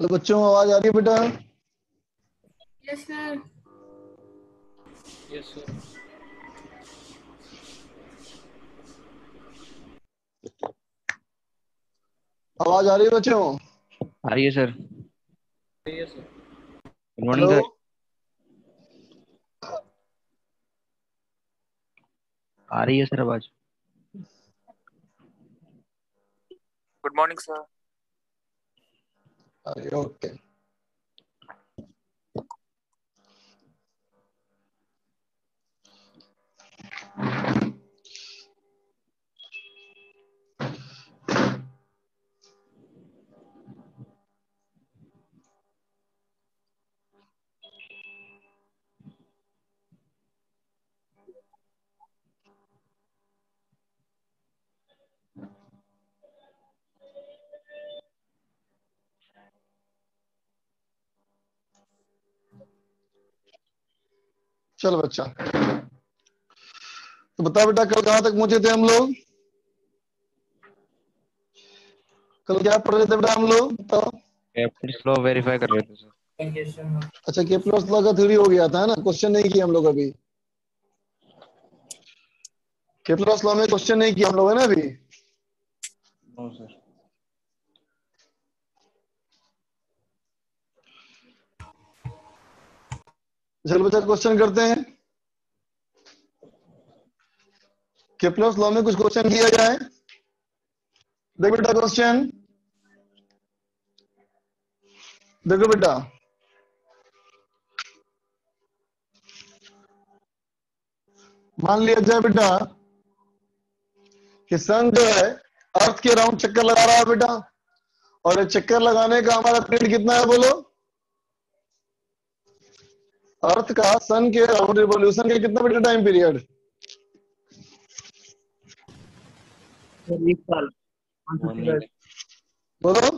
Hello बच्चों, आवाज आ रही है बेटा? Yes sir. Yes sir. आवाज आ रही है बच्चों? आ रही है sir. Yes sir. Good morning hello, sir. आ रही है सर आवाज। Good morning sir. ओके। चलो बच्चा, तो बता बेटा, कल कहां तक पहुंचे थे हम लोग? कल क्या पढ़ रहे थे बेटा हम लोग, बताओ? कैप्टन स्लो वेरीफाई कर रहे थे सर। अच्छा, केपलर्स लॉ का थ्योरी हो गया था ना, क्वेश्चन नहीं किया हम लोग अभी। केपलर्स लॉ में क्वेश्चन नहीं किया हम लोग है ना अभी। No sir. चलो बच्चा, क्वेश्चन करते हैं। केपलर्स लॉ में कुछ क्वेश्चन किया जाए। देख बेटा क्वेश्चन, देखो बेटा, मान लिया जाए बेटा कि सन जो है अर्थ के राउंड चक्कर लगा रहा है बेटा, और ये चक्कर लगाने का हमारा पीरियड कितना है बोलो? अर्थ का सन के राउंड रिवॉल्यूशन का कितना बेटा टाइम पीरियड? एक साल 1 वीक। बोलो।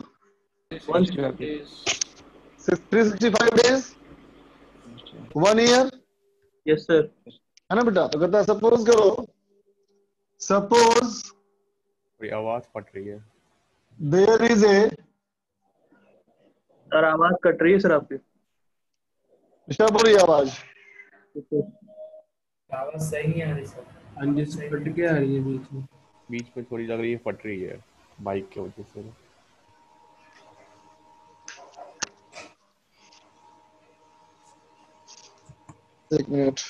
365 days. 365 days, 1 year, yes sir. है ना बेटा? तो कहता है सपोज करो, सपोज थोड़ी आवाज फट रही है। देयर इज ए, सर आवाज कट रही है सर आपकी। क्या बोल रही है आवाज? आवाज सही नहीं आ रही सर। हाँ जी सर, कट के आ रही है बीच में। बीच में थोड़ी लग रही है फट रही है बाइक की वजह से। एक मिनट।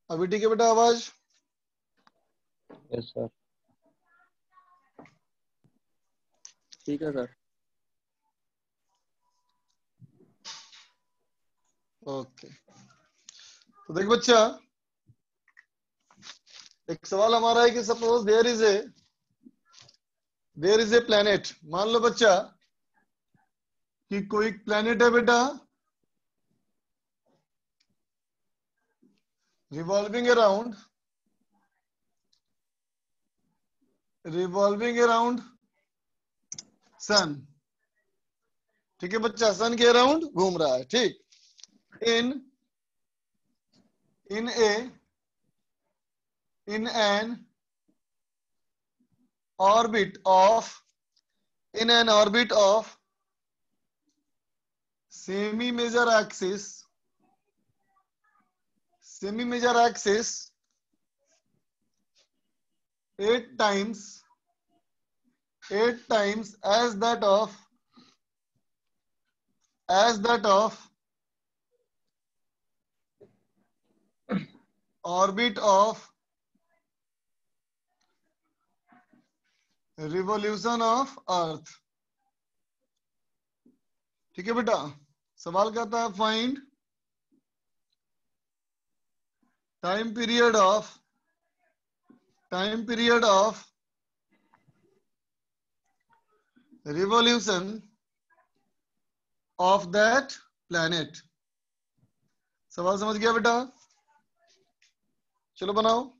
अभी ठीक है बेटा आवाज? Yes sir. ठीक है सर। ओके, तो देख बच्चा, एक सवाल हमारा है कि suppose there is a planet. मान लो बच्चा कि कोई प्लेनेट है बेटा, रिवॉल्विंग अराउंड सन। ठीक है बच्चा, सन के अराउंड घूम रहा है, ठीक। In in a in an orbit of semi major semi major axis 8 times as that of orbit of revolution of earth. ठीक है बेटा, सवाल कहता है find time period of revolution of that planet. सवाल समझ गया बेटा? चलो बनाओ.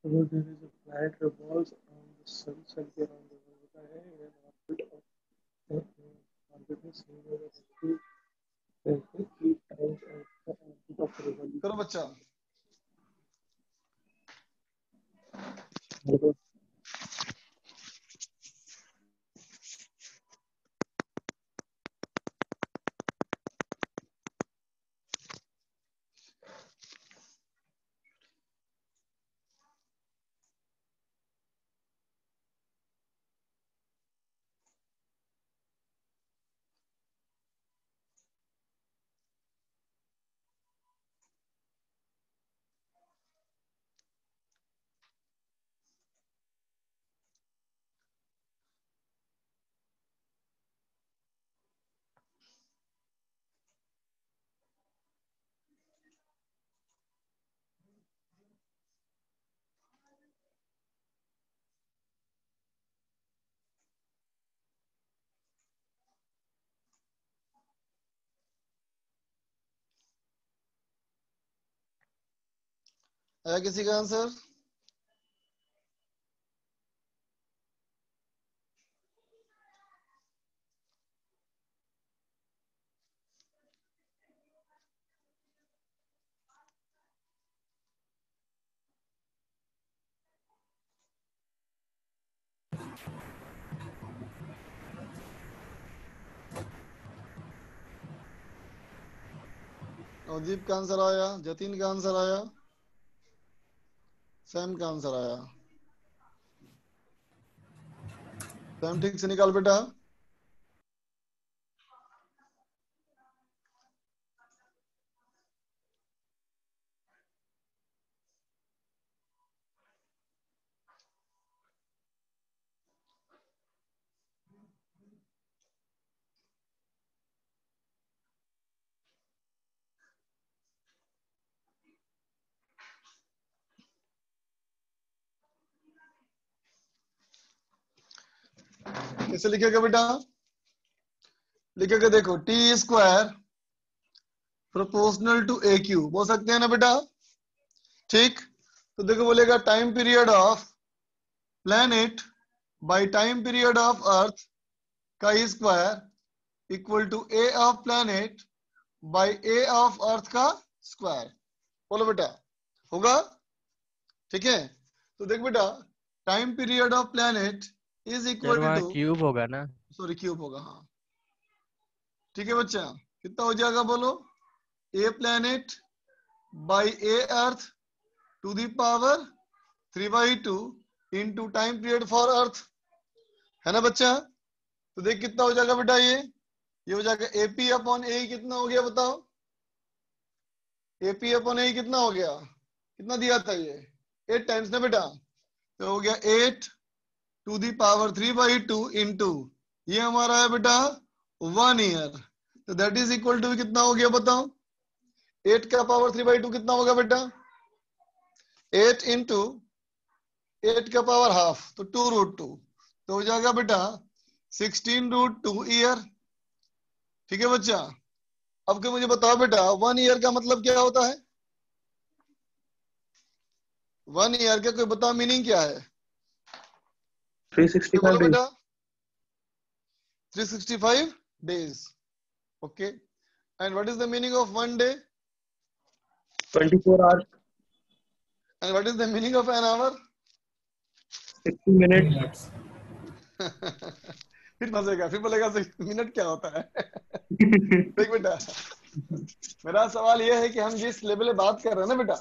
Suppose there is a planet revolves around the sun, circle around the world होता है in an orbit of orbit में same होगा to 8 times of the orbit of revolution. करो बच्चा. आया किसी का आंसर? नवदीप का आंसर आया, जतिन का आंसर आया, सैम का आंसर आया. सैम ठीक से निकाल बेटा. कैसे लिखेगा बेटा? लिखेगा देखो T square proportional to A cube बोल सकते हैं ना बेटा? ठीक, तो देखो बोलेगा time period of planet by time period of earth का square equal to A of planet by A of earth का स्क्वायर. बोलो बेटा, होगा? ठीक है, तो देख बेटा time period of planet is equal two cube होगा ना? सॉरी क्यूब होगा. हाँ ठीक है बच्चा, कितना हो जाएगा बोलो? A planet by A earth to the power 3/2 into time period for earth, है ना बच्चा? तो देख कितना हो जाएगा बेटा, ये हो जाएगा एपी अपॉन ए. कितना हो गया बताओ? एपी अपॉन ए कितना हो गया? कितना दिया था ये? 8 टाइम्स ना बेटा, तो हो गया 8 टू दी पावर 3/2 इनटू ये हमारा है बेटा 1 ईयर. तो दैट इज इक्वल टू कितना हो गया बताओ? 8 का पावर 3/2 कितना होगा बेटा? 8 इंटू 8 का पावर हाफ, तो 2√2, तो हो जाएगा बेटा 16√2 ईयर. ठीक है बच्चा, अब के मुझे बताओ बेटा 1 ईयर का मतलब क्या होता है? 1 ईयर का कोई बताओ मीनिंग क्या है? 365 days. बेटा 365 days. Okay, and what is the meaning of 1 day? 24 hours. And what is the meaning of an hour? 60 minutes. फिर फंसेगा, फिर बोलेगा मिनट क्या होता है? देख बेटा मेरा सवाल यह है कि हम जिस लेवल पे बात कर रहे हैं ना बेटा,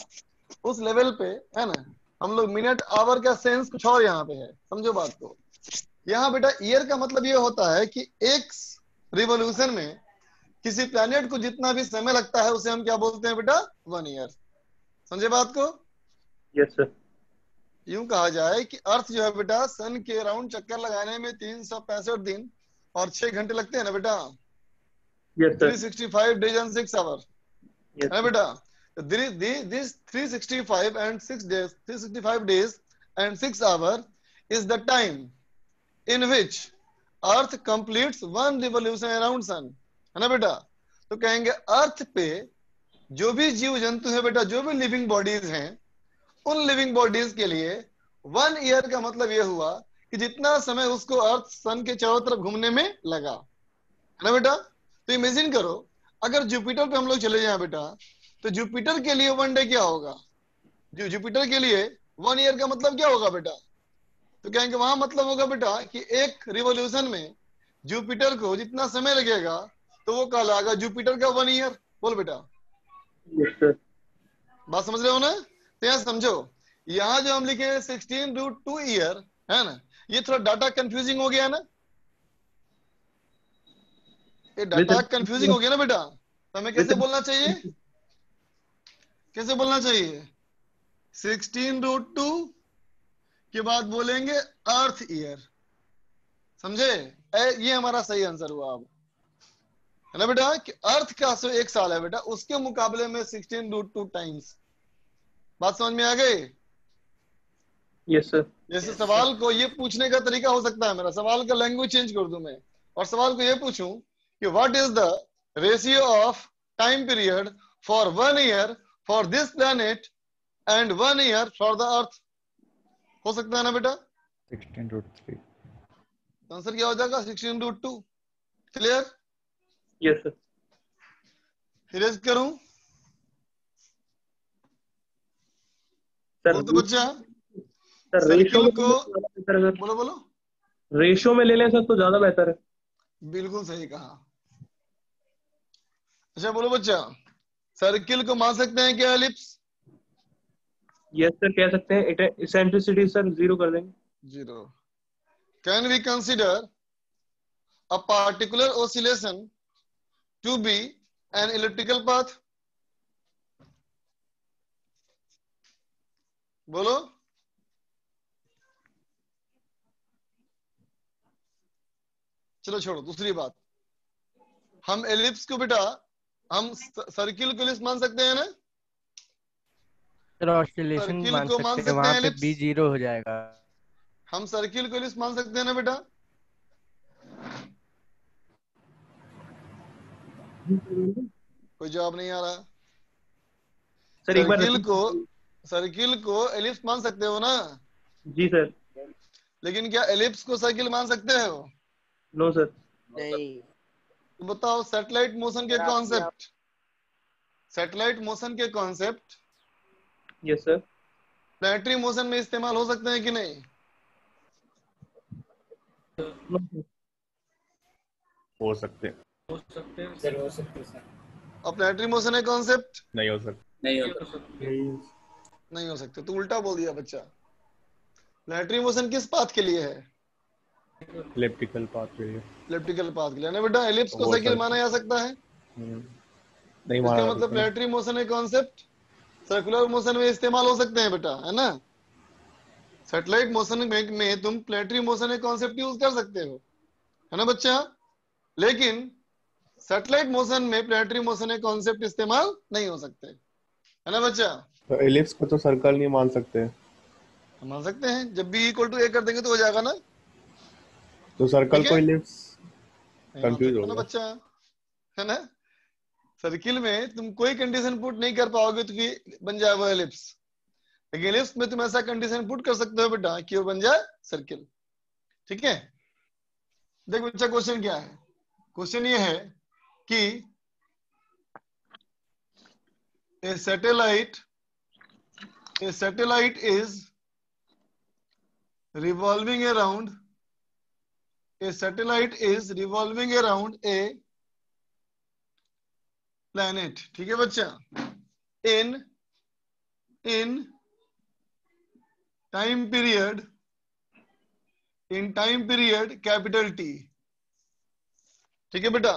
उस लेवल पे है ना, हम लोग मिनट आवर का सेंस कुछ और यहाँ पे है, समझो बात को। यहाँ बेटा ईयर का मतलब ये होता है कि एक रिवोल्यूशन में किसी प्लैनेट को जितना भी समय लगता है उसे हम क्या बोलते हैं बेटा, 1 ईयर। समझे बात को? Yes sir. यूं कहा जाए कि अर्थ जो है बेटा सन के अराउंड चक्कर लगाने में 365 दिन और 6 घंटे लगते हैं ना बेटा। Yes sir. 365 days and 6 hour yes है बेटा। This 365 and 6 days, 365 days and 6 hour is the time in which Earth completes one revolution around sun, है ना बेटा। तो कहेंगे अर्थ पे जो भी जीव जंतु है बेटा, जो भी लिविंग बॉडीज हैं, उन लिविंग बॉडीज के लिए 1 ईयर का मतलब यह हुआ कि जितना समय उसको अर्थ सन के चारों तरफ घूमने में लगा, है ना बेटा। तो इमेजिन करो अगर जुपिटर पे हम लोग चले जाएं बेटा, तो जुपिटर के लिए 1 डे क्या होगा, जुपिटर के लिए 1 ईयर का मतलब क्या होगा बेटा। तो कहेंगे वहां मतलब होगा बेटा कि एक रिवोल्यूशन में जुपिटर को जितना समय लगेगा तो वो कहलाएगा जुपिटर का 1 ईयर। बोल बेटा। Yes sir. बात समझ रहे हो ना? तो यहाँ समझो, यहाँ जो हम लिखे 16√2 ईयर है ना, ये थोड़ा डाटा कंफ्यूजिंग हो गया ना, ये डाटा कंफ्यूजिंग हो गया ना बेटा। तो हमें कैसे बोलना चाहिए, कैसे बोलना चाहिए? 16√2 के बाद बोलेंगे अर्थ ईयर। समझे? ये हमारा सही आंसर हुआ अब, है ना बेटा, कि अर्थ का 1 साल है बेटा, उसके मुकाबले में 16√2 टाइम्स। बात समझ में आ गई? Yes sir. जैसे सवाल को ये पूछने का तरीका हो सकता है, मेरा सवाल का लैंग्वेज चेंज कर दूं मैं, और सवाल को ये पूछूं कि what is the ratio of time period for 1 year for this planet and 1 year for the earth. हो सकता है ना बेटा? 16√3। आंसर क्या हो जाएगा? 16√2। क्लियर? Yes sir. इरेज करूं? सर बोल तो बच्चा। सर रेशो सर्किल में को बेहतर है सर। बोलो बोलो। रेशो में ले लें सर तो ज्यादा बेहतर है। बिल्कुल सही कहा। अच्छा बोलो बच्चा, सर्किल को मान सकते हैं क्या एलिप्स? यस सर कह सकते हैं। इसेंट्रिसिटी सर 0 कर देंगे। 0। Can we consider a particular oscillation to be an elliptical path? बोलो। चलो छोड़ो, दूसरी बात, हम एलिप्स को बेटा, हम सर्किल को एलिप्स मान सकते हैं ना? सर ऑस्किलेशन सर्किल मान को सकते मान हैं, सकते वहां हैं पे एलिप्स? बी 0 हो जाएगा। हम सर्किल को एलिप्स मान सकते हैं ना बेटा? कोई जवाब नहीं आ रहा। सर एक बार सर्किल को एलिप्स मान सकते हो ना? जी सर। लेकिन क्या एलिप्स को सर्किल मान सकते हो? No sir. नहीं। तो बताओ सैटेलाइट मोशन के कॉन्सेप्ट, सैटेलाइट मोशन के concept yes sir. Planetary motion में इस्तेमाल हो सकते हैं कि नहीं? हो सकते हैं। सर हो सकते सर। और प्लैनेटरी मोशन है कॉन्सेप्ट नहीं हो सकते। नहीं हो सकते। नहीं हो सकते। तो उल्टा बोल दिया बच्चा। प्लैनेटरी मोशन किस पाथ के लिए है? इलेप्टिकल पाथ पे है। इलिप्टिकल पाथ के लिए ना बेटा। एलिप्स को वो साइकिल सर माना जा सकता है। नहीं माना इसका जा मतलब सकता। प्लैनेटरी मोशन है कॉन्सेप्ट सर्कुलर मोशन में इस्तेमाल हो सकते हैं बेटा, है ना। सैटेलाइट मोशन में तुम प्लैनेटरी मोशन है कॉन्सेप्ट यूज कर सकते हो, है ना बच्चा। लेकिन सैटेलाइट मोशन में प्लैनेटरी मोशन है कॉन्सेप्ट इस्तेमाल नहीं हो सकते, है ना बच्चा। तो एलिप्स को तो सर्कल नहीं मान सकते। हम मान सकते हैं, जब भी इक्वल टू ए कर देंगे तो हो जाएगा ना। तो सर्कल ठीक को है, एलिप्स नहीं मान कंफ्यूज सकते हो ना गया। बच्चा, है ना। सर्किल में तुम कोई कंडीशन पुट नहीं कर पाओगे तो कि बन जाए वो एलिप्स। लेकिन एलिप्स में तुम ऐसा कंडीशन पुट कर सकते हो बेटा कि वो बन जाए सर्किल। ठीक है। देख बच्चा क्वेश्चन क्या है। क्वेश्चन ये है कि a satellite is revolving around a planet. ठीक है बच्चा. In time period, capital T. ठीक है बेटा.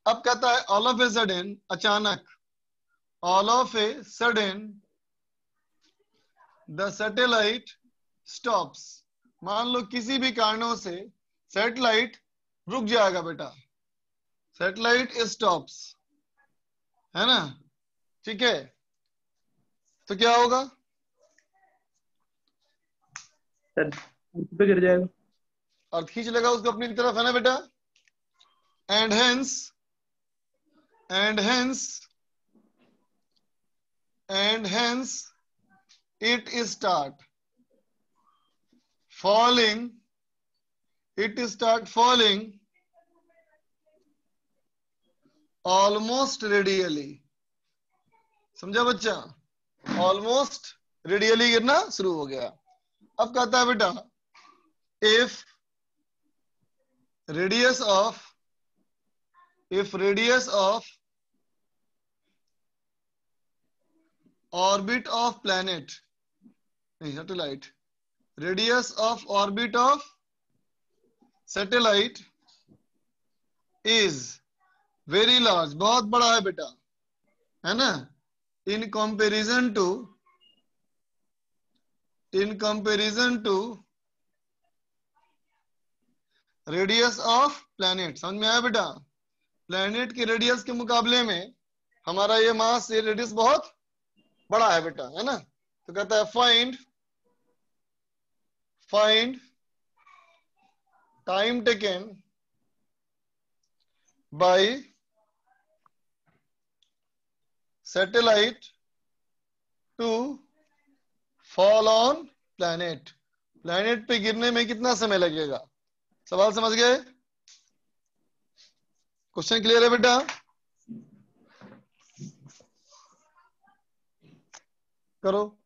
अब कहता है all of a sudden, अचानक, all of a sudden the satellite stops. मान लो किसी भी कारणों से सैटेलाइट रुक जाएगा बेटा. सैटेलाइट स्टॉप्स, है ना. ठीक है, तो क्या होगा? सर पे गिर जाएगा. अर्थ खींच लेगा उसको अपनी तरफ, है ना बेटा. And hence it start falling almost radially. समझा बच्चा? ऑलमोस्ट रेडियली गिरना शुरू हो गया. अब कहता है बेटा if radius of orbit of planet, नहीं satellite, radius of orbit of satellite is very large, बहुत बड़ा है बेटा, है ना. in comparison to radius of planet. समझ में आया बेटा? प्लैनेट की रेडियस के मुकाबले में हमारा ये मास, ये रेडियस बहुत बड़ा है बेटा, है ना. तो कहता है find time taken by satellite to fall on planet. Planet पे गिरने में कितना समय लगेगा? सवाल समझ गए? क्वेश्चन क्लियर है बेटा? करो.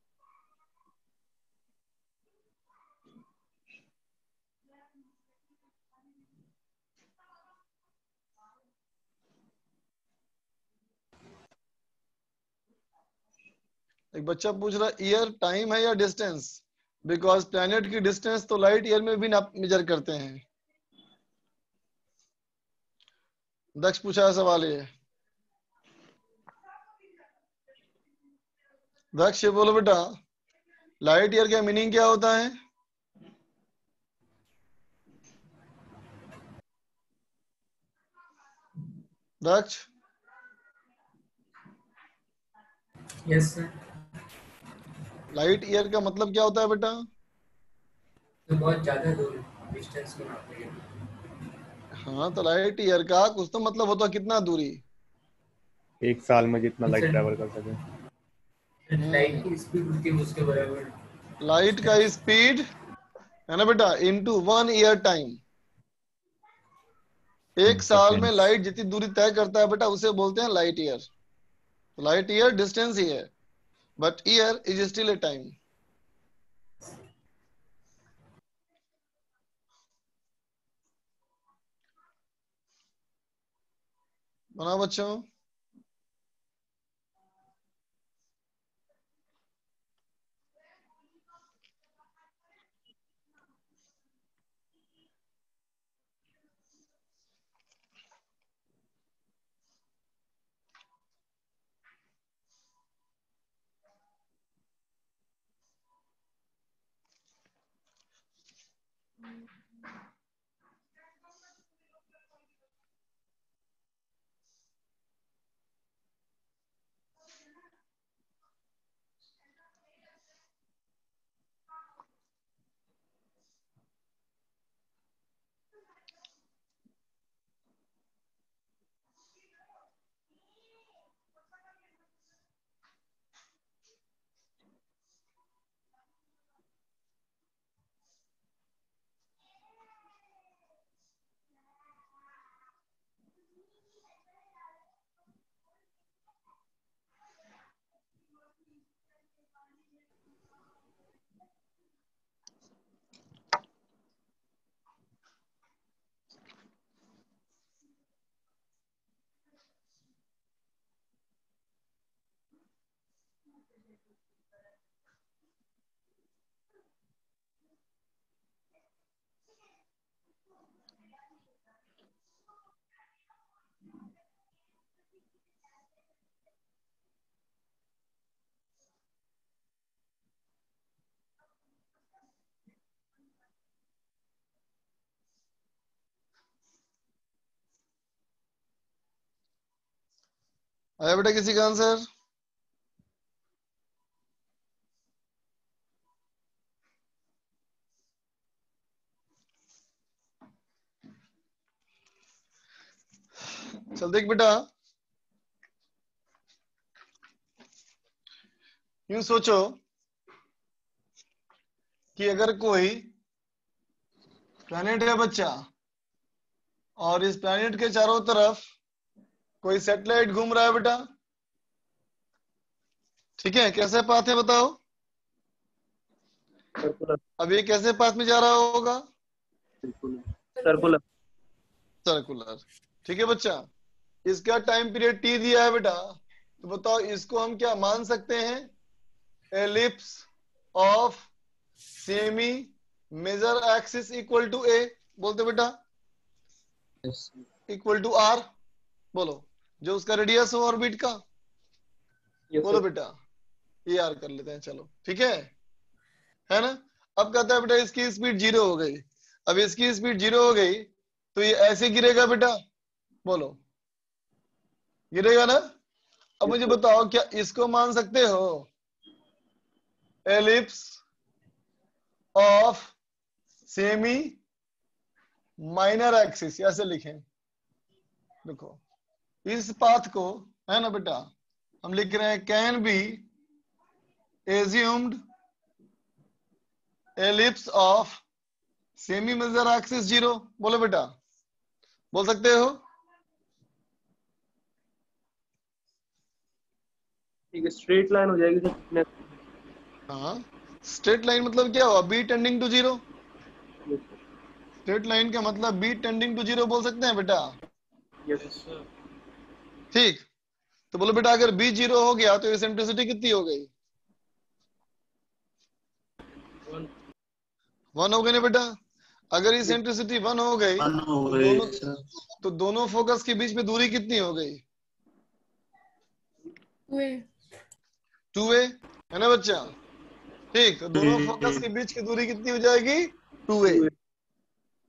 एक बच्चा पूछ रहा ईयर टाइम है या डिस्टेंस? बिकॉज प्लैनेट की डिस्टेंस तो लाइट ईयर में भी मेजर करते हैं. दक्ष पूछा है सवाल ये. दक्ष ये बोलो बेटा, लाइट ईयर का मीनिंग क्या होता है? Daksh. Yes sir. Light year का मतलब क्या होता है बेटा? तो बहुत ज्यादा दूर डिस्टेंस को नापते हैं. हाँ, तो लाइट ईयर का कुछ तो मतलब होता है, कितना दूरी. एक साल में जितना लाइट अच्छा. ट्रैवल कर सके. लाइट की स्पीड होती है उसके बराबर. लाइट का स्पीड है ना बेटा, इनटू 1 ईयर टाइम. एक साल में लाइट जितनी दूरी तय करता है बेटा, उसे बोलते हैं लाइट ईयर. तो लाइट ईयर डिस्टेंस ही है, but year is still a time. बना बच्चों? आया बेटा किसी का आंसर? चल देख बेटा, यूं सोचो कि अगर कोई प्लैनेट है बच्चा, और इस प्लैनेट के चारों तरफ कोई सैटेलाइट घूम रहा है बेटा, ठीक है? कैसे पाथ है बताओ? सर्कुलर। अब ये कैसे पाथ में जा रहा होगा? सर्कुलर। सर्कुलर। ठीक है बच्चा, इसका टाइम पीरियड टी दिया है बेटा, तो बताओ इसको हम क्या मान सकते हैं? Ellipse of semi major axis equal to A, बोलते बेटा, इक्वल टू आर। बोलो, जो उसका रेडियस हो ऑर्बिट का। बोलो बेटा, ये आर कर लेते हैं, चलो ठीक है ना? अब कहता है बेटा इसकी स्पीड 0 हो गई। अब इसकी स्पीड 0 हो गई तो ये ऐसे गिरेगा बेटा, बोलो गिरेगा ना? अब मुझे बताओ क्या इसको मान सकते हो ellipse of semi minor axis? ऐसे लिखें, देखो इस पाथ को, है ना बेटा, हम लिख रहे हैं can be assumed ellipse of semi major axis 0। बोलो बेटा, बोल सकते हो? ठीक है, स्ट्रेट लाइन हो जाएगी सर। हाँ, स्ट्रेट लाइन मतलब क्या हुआ? B tending to 0। Straight line का मतलब बी टेंडिंग टू 0 बोल सकते हैं बेटा। ठीक, तो बोलो बेटा अगर बी 0 हो गया तो एसेंट्रिसिटी कितनी हो गई? 1 हो गई ना बेटा। अगर एसेंट्रिसिटी 1 हो गई तो दोनों फोकस के बीच में दूरी कितनी हो गई? 2a, है ना बच्चा? ठीक, तो दोनों फोकस के बीच की दूरी कितनी हो जाएगी? 2a,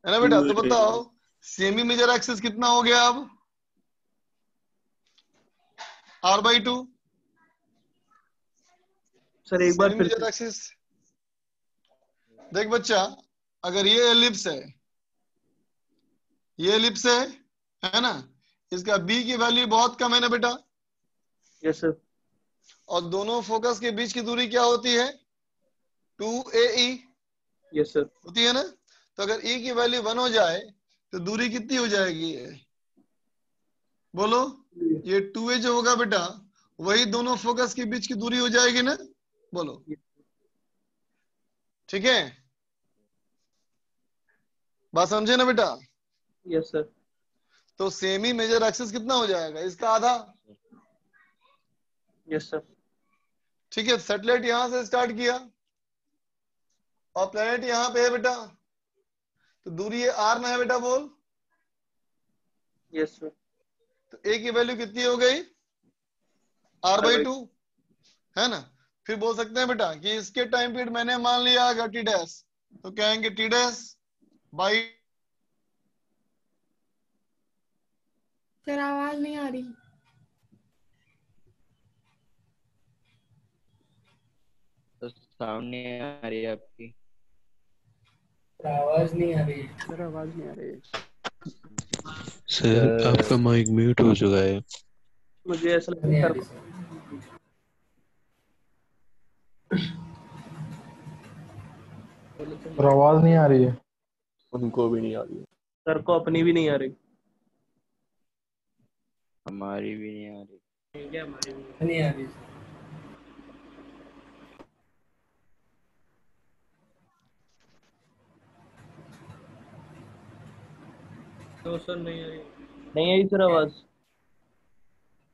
है ना बेटा? तो बताओ सेमी मेजर एक्सिस कितना हो गया अब? r/2। सर एक बार सेमी फिर मेजर एक्सिस, देख बच्चा, अगर ये एलिप्स है, ये एलिप्स है ना? इसका बी की वैल्यू बहुत कम है ना बेटा? Yes sir. और दोनों फोकस के बीच की दूरी क्या होती है? 2ae yes sir. होती है ना? तो अगर e की वैल्यू 1 हो जाए तो दूरी कितनी हो जाएगी? बोलो, ये 2a जो होगा बेटा, वही दोनों फोकस के बीच की दूरी हो जाएगी ना? बोलो, ठीक है? बात समझे ना बेटा? Yes sir. तो सेमी मेजर एक्सिस कितना हो जाएगा? इसका आधा। Yes sir. ठीक है, सैटेलाइट यहां से स्टार्ट किया और प्लेनेट यहां पे है बेटा, तो दूरी ये आर ना है बेटा, बोल। Yes sir. तो ए की वैल्यू कितनी हो गई? r/2, है ना? फिर बोल सकते हैं बेटा कि इसके टाइम पीरियड मैंने मान लिया अगर टी डैश, तो कहेंगे टी डैश बाई। सर आवाज नहीं आ रही। तो साउंड नहीं आ रही है आपकी। आवाज नहीं आ रही। सर आवाज नहीं आ रही। सर आपका माइक म्यूट हो चुका है। मुझे ऐसा लगता नहीं है आ सर रही सर। और आवाज नहीं आ रही है। उनको भी नहीं आ रही है। सर को अपनी भी नहीं आ रही। हमारी भी नहीं आ रही। नहीं आ रही सर। तो सर नहीं आ रही। नहीं आई सर आवाज।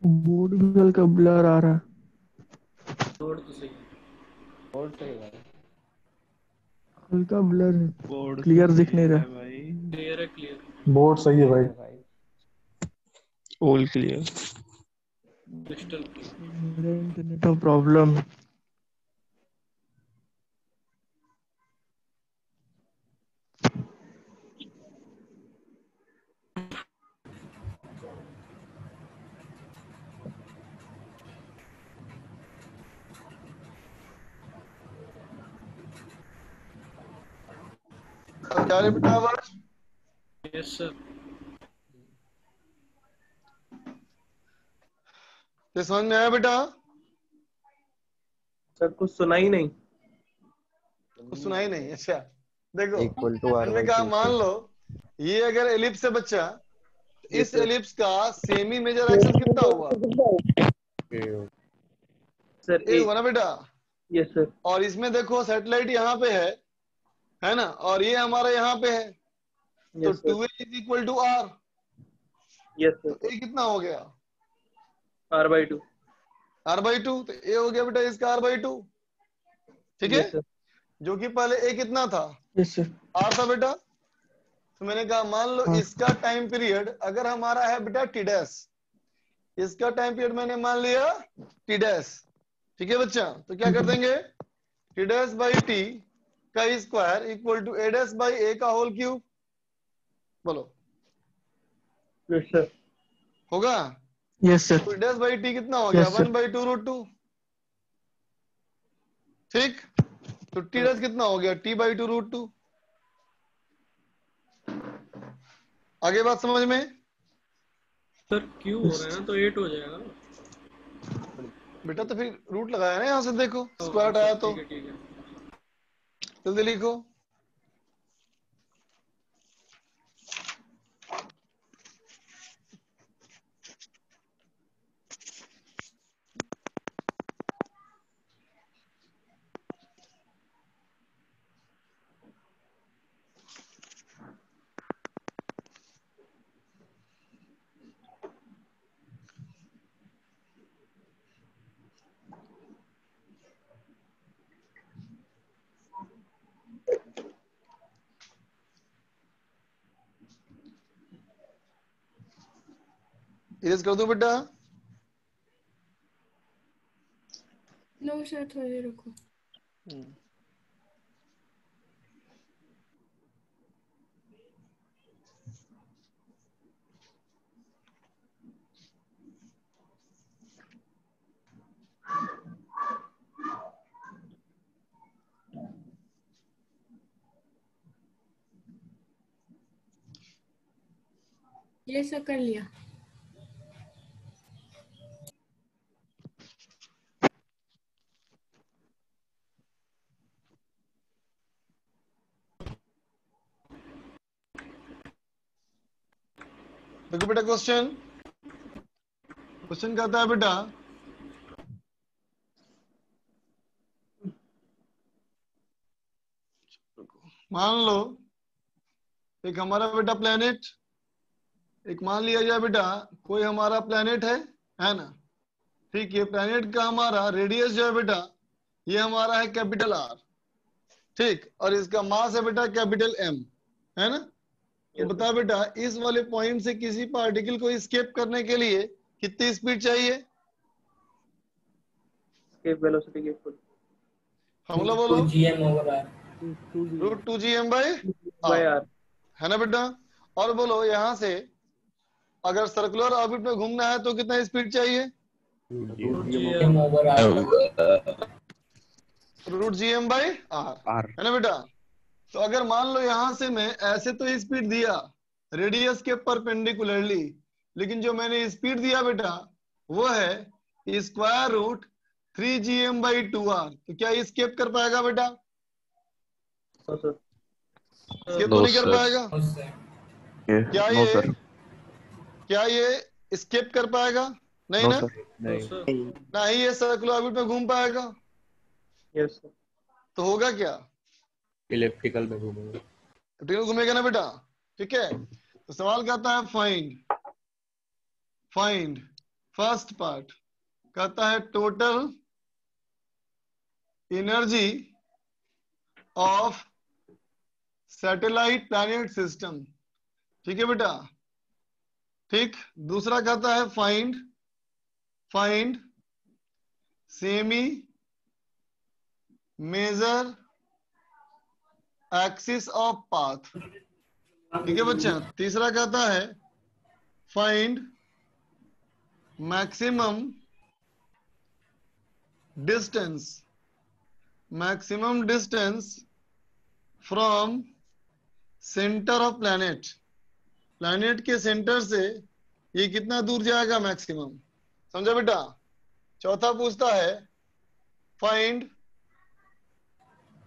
बोर्ड भी हल्का ब्लर आ रहा है। बोर्ड तो सही है। बोर्ड सही है हल्का ब्लर है, बोर्ड क्लियर तो दिख सही नहीं है रहा। भाई। क्लियर है क्लियर। बोर्ड सही है भाई। All clear. Crystal clear. मेरा इंटरनेट का प्रॉब्लम। क्या रे बेटा आवाज? Yes, sir. ये समझ में आया बेटा? सर कुछ सुना ही नहीं। कुछ सुनाई नहीं? अच्छा देखो, इक्वल टू आर मैंने बाई कहा टू मान से। लो ये अगर एलिप्स है बच्चा, तो Yes, इस sir. एलिप्स का सेमी मेजर एक्सिस कितना हुआ? सर ए ए। हुआ ना बेटा? Yes sir. और इसमें देखो सैटेलाइट यहाँ पे है ना, और ये हमारा यहाँ पे है, तो yes sir. 2a is equal to r. Yes तो सर। ए कितना हो गया? R/2। r/2। तो ए हो गया बेटा इसका r/2, ठीक है? Yes sir. जो कि पहले ए कितना था? Yes sir. आर था बेटा। तो मैंने कहा मान लो हाँ। इसका टाइम पीरियड अगर हमारा है बेटा टी डैश, इसका टाइम पीरियड मैंने मान लिया टी डैश, ठीक है बच्चा? तो क्या कर देंगे, टी डैश बाई टी का square equal to A dash by A का होल क्यूब। बोलो यस सर। होगा? Yes sir. T dash by T कितना हो गया? Yes, sir. 1/2√2, ठीक? तो टी डैश कितना हो गया? t/2√2। आगे बात समझ में? सर क्यू हो रहा है ना, तो 8 हो जाएगा ना। बेटा तो फिर रूट लगाया ना यहाँ से, देखो स्क्वायर हाँ, आया सर, तो ठीक है। जल्दी लिखो। इरेज कर दो बेटा। नो सर थोड़ी देर रुको। ये सब कर लिया। देखो बेटा क्वेश्चन कहता है बेटा मान लो एक हमारा बेटा प्लेनेट, एक मान लिया जाए बेटा कोई हमारा प्लेनेट है ना, ठीक? ये प्लेनेट का हमारा रेडियस जो है बेटा ये हमारा है कैपिटल आर, ठीक? और इसका मास है बेटा कैपिटल एम, है ना? तो बता बेटा इस वाले पॉइंट से किसी पार्टिकल को स्केप करने के लिए कितनी स्पीड चाहिए? एस्केप वेलोसिटी के इक्वल फॉर्मूला बोलो। 2gm/r। √2gm/r, है ना बेटा? और बोलो यहाँ से अगर सर्कुलर ऑर्बिट में घूमना है तो कितना स्पीड चाहिए? gm/r। √gm/r, है ना बेटा? तो अगर मान लो यहां से मैं ऐसे तो स्पीड दिया रेडियस के परपेंडिकुलरली, लेकिन जो मैंने स्पीड दिया बेटा वो है स्क्वायर रूट 3gm/2r, तो क्या स्केप कर पाएगा बेटा? स्केप तो No, नहीं कर sir. पाएगा। क्या नो ये सर। क्या ये स्केप कर पाएगा? नहीं नो ना? सर। नहीं। ना ही ये सर्कुलर ऑर्बिट में घूम पाएगा। Yes sir. तो होगा क्या? इलेक्ट्रिकल में घूमेंगे। तो घूमेगा ना बेटा, ठीक है? तो सवाल कहता है फाइंड फर्स्ट पार्ट कहता है total energy of satellite planet system, ठीक है बेटा? ठीक। दूसरा कहता है find semi major axis of path, ठीक है बच्चा? तीसरा कहता है find maximum distance from centre of planet, planet के सेंटर से ये कितना दूर जाएगा मैक्सिमम, समझा बेटा। चौथा पूछता है find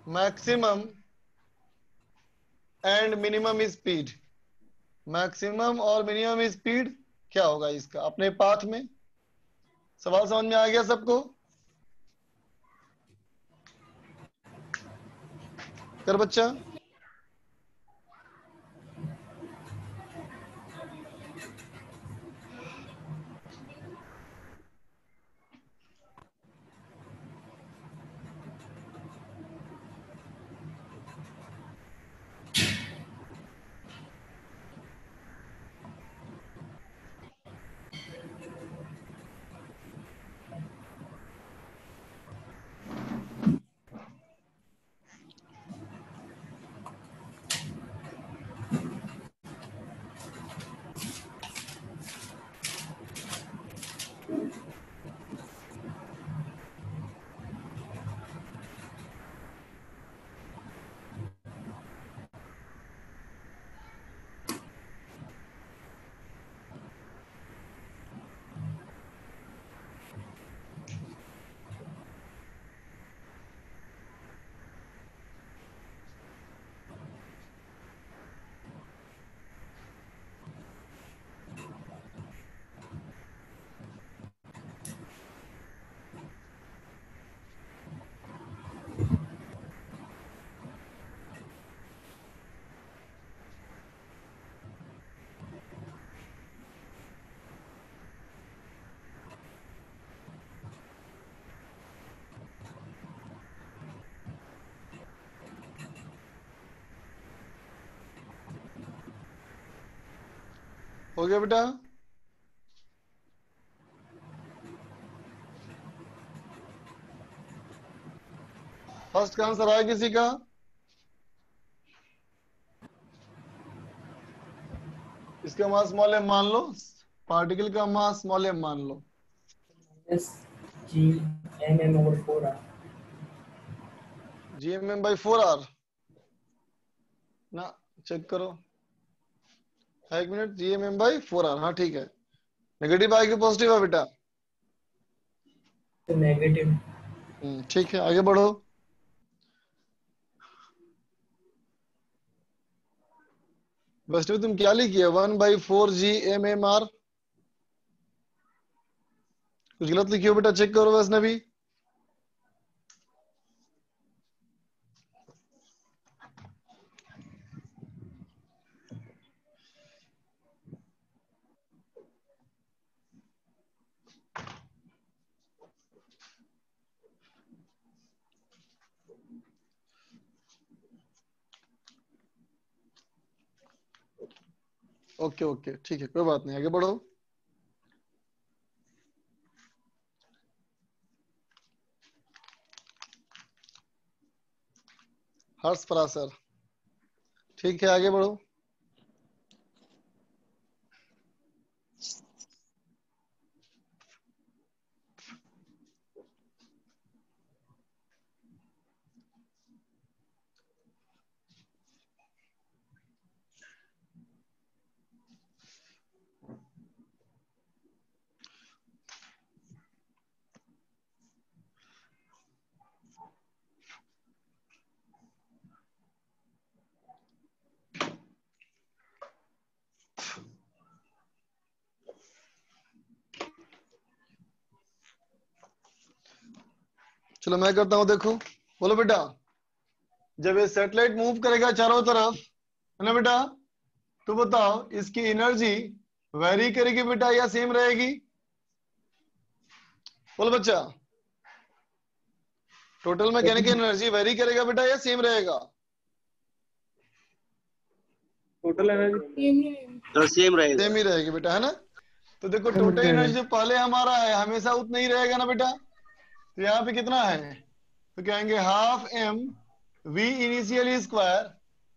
maximum and minimum speed, maximum और मिनिमम स्पीड क्या होगा इसका अपने पाथ में। सवाल समझ में आ गया सबको? कर बच्चा। हो गया बेटा? फर्स्ट का आंसर आया किसी का? इसका मास स्मॉल एम मान लो, पार्टिकल का मास स्मॉल एम मान लो। GMM/4R। GMM/4R ना, चेक करो, एक मिनट। GMM/4R, हाँ ठीक है। नेगेटिव आएगी पॉजिटिव है बेटा? तो नेगेटिव। ठीक है, आगे बढ़ो। वैष्णवी तुम क्या लिखी है? 1/4 GMMR, कुछ गलत लिखी हो बेटा, चेक करो वैष्णवी। ओके ओके ठीक है, कोई बात नहीं, आगे बढ़ो। हर्ष पराशर, ठीक है, आगे बढ़ो। चलो मैं करता हूं, देखो, बोलो बेटा। जब ये सैटेलाइट मूव करेगा चारों तरफ, है ना बेटा, तो बताओ इसकी एनर्जी वेरी करेगी बेटा या सेम रहेगी? बोलो बच्चा, टोटल मैकेनिकल एनर्जी वेरी करेगा बेटा या सेम रहेगा? टोटल एनर्जी तो सेम रहेगा। सेम ही रहेगी बेटा, है ना। तो देखो सेम टोटल रहेगा। एनर्जी जो पहले हमारा है हमेशा उतना ही रहेगा ना बेटा। तो यहाँ पे कितना है, तो कहेंगे half m v initial square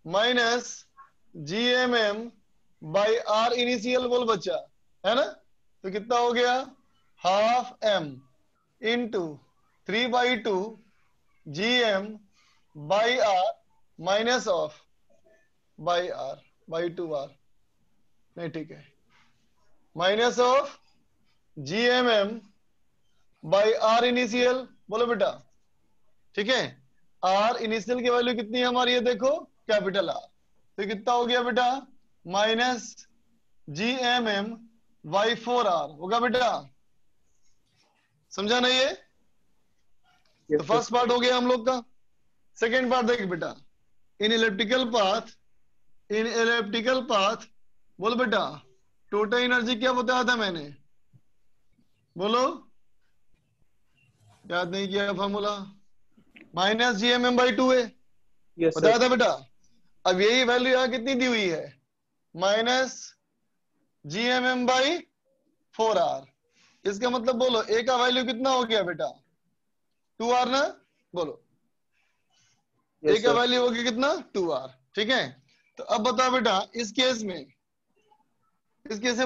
minus GMM/R initial. बोल बच्चा, है ना। तो कितना हो गया, half m into 3/2 GM/R minus of by r by 2r, नहीं ठीक है, minus of GMM by r initial, बोलो बेटा, ठीक है। आर इनिशियल की वैल्यू कितनी है हमारी, ये देखो कैपिटल आर, तो कितना हो गया बेटा, माइनस GMM बाई 4r होगा बेटा, समझा नहीं ये? तो फर्स्ट पार्ट हो गया हम लोग का। सेकेंड पार्ट देख बेटा, इन इलेप्टिकल पाथ बोल बेटा, टोटल एनर्जी क्या बताया था मैंने, बोलो, याद नहीं किया फॉर्मूला, माइनस GMM बाई 2 है, बताया था बेटा। अब यही वैल्यू यहाँ कितनी दी हुई है, माइनस GMM बाई 4r, इसका मतलब बोलो ए का वैल्यू कितना हो गया बेटा, 2r ना, बोलो ए का वैल्यू हो गया कितना, 2r, ठीक है। तो अब बताओ बेटा इस केस में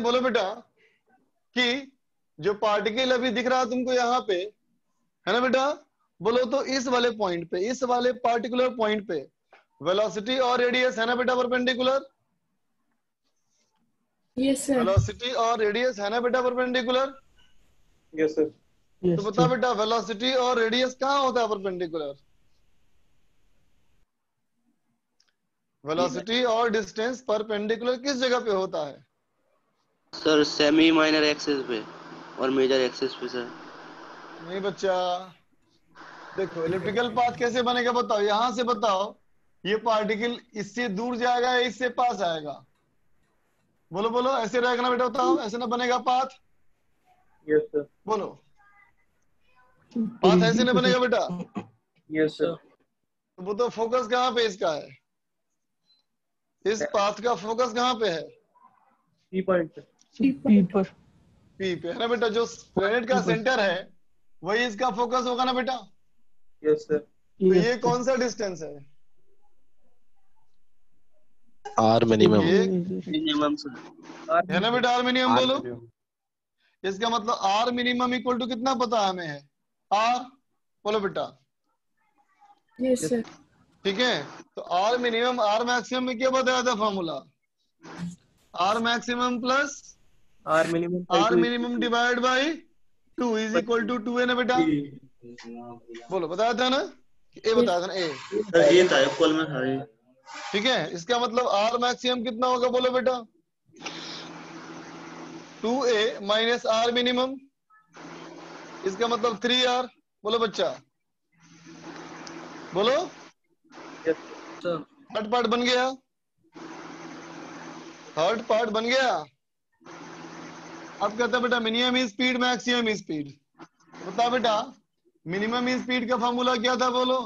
बोलो बेटा कि जो पार्टिकल अभी दिख रहा है तुमको यहाँ पे, है ना बेटा, बोलो तो इस वाले पॉइंट पे, इस वाले पार्टिकुलर पॉइंट पे वेलोसिटी और रेडियस है ना बेटा परपेंडिकुलर, यस सर। वेलोसिटी और रेडियस है ना बेटा परपेंडिकुलर, यस सर। तो बता बेटा वेलोसिटी और रेडियस कहाँ होता है परपेंडिकुलर, वेलोसिटी और डिस्टेंस परपेंडिकुलर किस जगह पे होता है सर? सेमी माइनर एक्सिस पे और मेजर एक्सिस पे सर। नहीं बच्चा, देखो इलेक्ट्रिकल पाथ कैसे बनेगा बताओ, यहां से बताओ, ये पार्टिकल इससे दूर जाएगा या इससे पास आएगा, बोलो बोलो, ऐसे रहेगा ना बेटा, बताओ ऐसे ना बनेगा पाथ, यस सर। बोलो पाथ ऐसे ना बनेगा बेटा, यस सर। तो वो तो फोकस कहाँ पे इसका है, इस पाथ का फोकस कहाँ पे है, पी पॉइंट पे, पी पे है ना बेटा, जो प्लेनेट का सेंटर है वही इसका फोकस होगा ना बेटा। Yes sir. तो ये कौन सा डिस्टेंस है, आर मिनिमम, मिनिमम सर, है ना बेटा, आर मिनिमम बोलो, इसका मतलब आर मिनिमम इक्वल टू कितना पता है हमें, है आर, बोलो बेटा, यस सर। ठीक है। तो आर मिनिमम आर मैक्सिमम में क्या बताया था formula, r maximum plus r minimum divide by 2 is equal to 2 है ना बेटा, बोलो बताया था ना, ए बताया था ना, ए सर ये था इक्वल में था ये। ठीक है, इसका मतलब आर मैक्सिमम कितना होगा, बोलो बेटा 2a माइनस आर मिनिमम, इसका मतलब 3r, बोलो बच्चा, बोलो, थर्ड पार्ट बन गया, थर्ड पार्ट बन गया। अब कहता बेटा मिनिमम स्पीड मैक्सिमम स्पीड, बता बेटा मिनिमम स्पीड का फॉर्मूला क्या था, बोलो,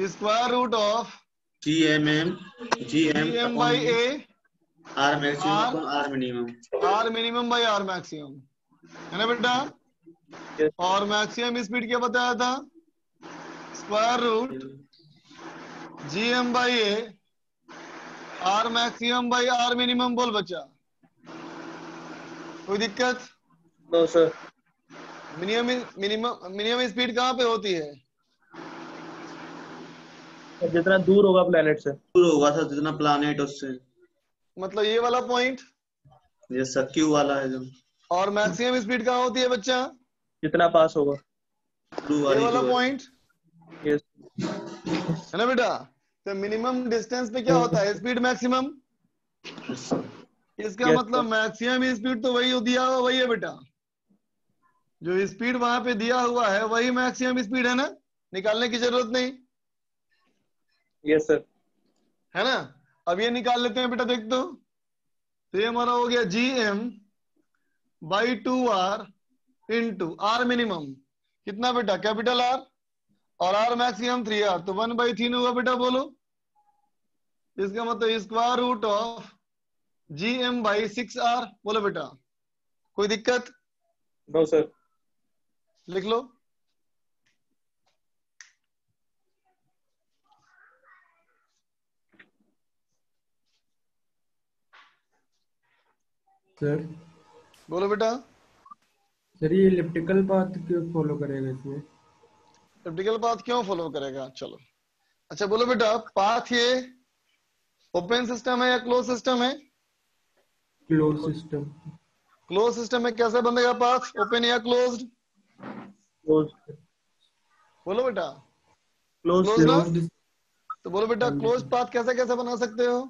square root of GM by A r maximum r minimum, r minimum by r maximum, है ना बेटा। और मैक्सिमम स्पीड क्या बताया था, square root GM by A r maximum by are minimum, बोल बच्चा, कोई दिक्कत? No sir. मिनिमम स्पीड कहाँ पे होती है, जितना दूर होगा प्लेनेट से, दूर होगा सर जितना प्लानेट उससे, मतलब ये वाला पॉइंट, ये सर क्यू वाला है जो, और मैक्सिमम स्पीड कहाँ होती है बच्चा, जितना पास होगा, ये वाला पॉइंट, यस, है ना बेटा। तो मिनिमम डिस्टेंस पे क्या होता है, स्पीड मैक्सिमम, इसका मतलब मैक्सिमम स्पीड तो वही दिया हुआ वही है बेटा, जो स्पीड वहां पे दिया हुआ है वही मैक्सिमम स्पीड है ना, निकालने की जरूरत नहीं, यस सर, है ना। अब ये निकाल लेते हैं बेटा, देख दो, तो ये हमारा हो गया GM by 2r into r minimum कितना बेटा, कैपिटल R, और आर मैक्सिमम 3r, तो 1/3 हुआ बेटा, बोलो, इसका मतलब square root of GM by 6r, बोलो बेटा, कोई दिक्कत? No sir. लिख लो, सर बोलो बेटा, सर ये इलिप्टिकल पाथ क्यों फॉलो करेगा इसमें? इलेप्टिकल पाथ क्यों फॉलो करेगा, चलो अच्छा बोलो बेटा, पाथ ये ओपन सिस्टम है या क्लोज सिस्टम है? Close system. क्लोज सिस्टम में कैसे बनेगा पाथ, ओपन या क्लोज्ड? क्लोज। बोलो बेटा, क्लोज क्लोज ना? क्लोज। तो बोलो बेटा, क्लोज पाथ कैसे कैसे बना सकते हो?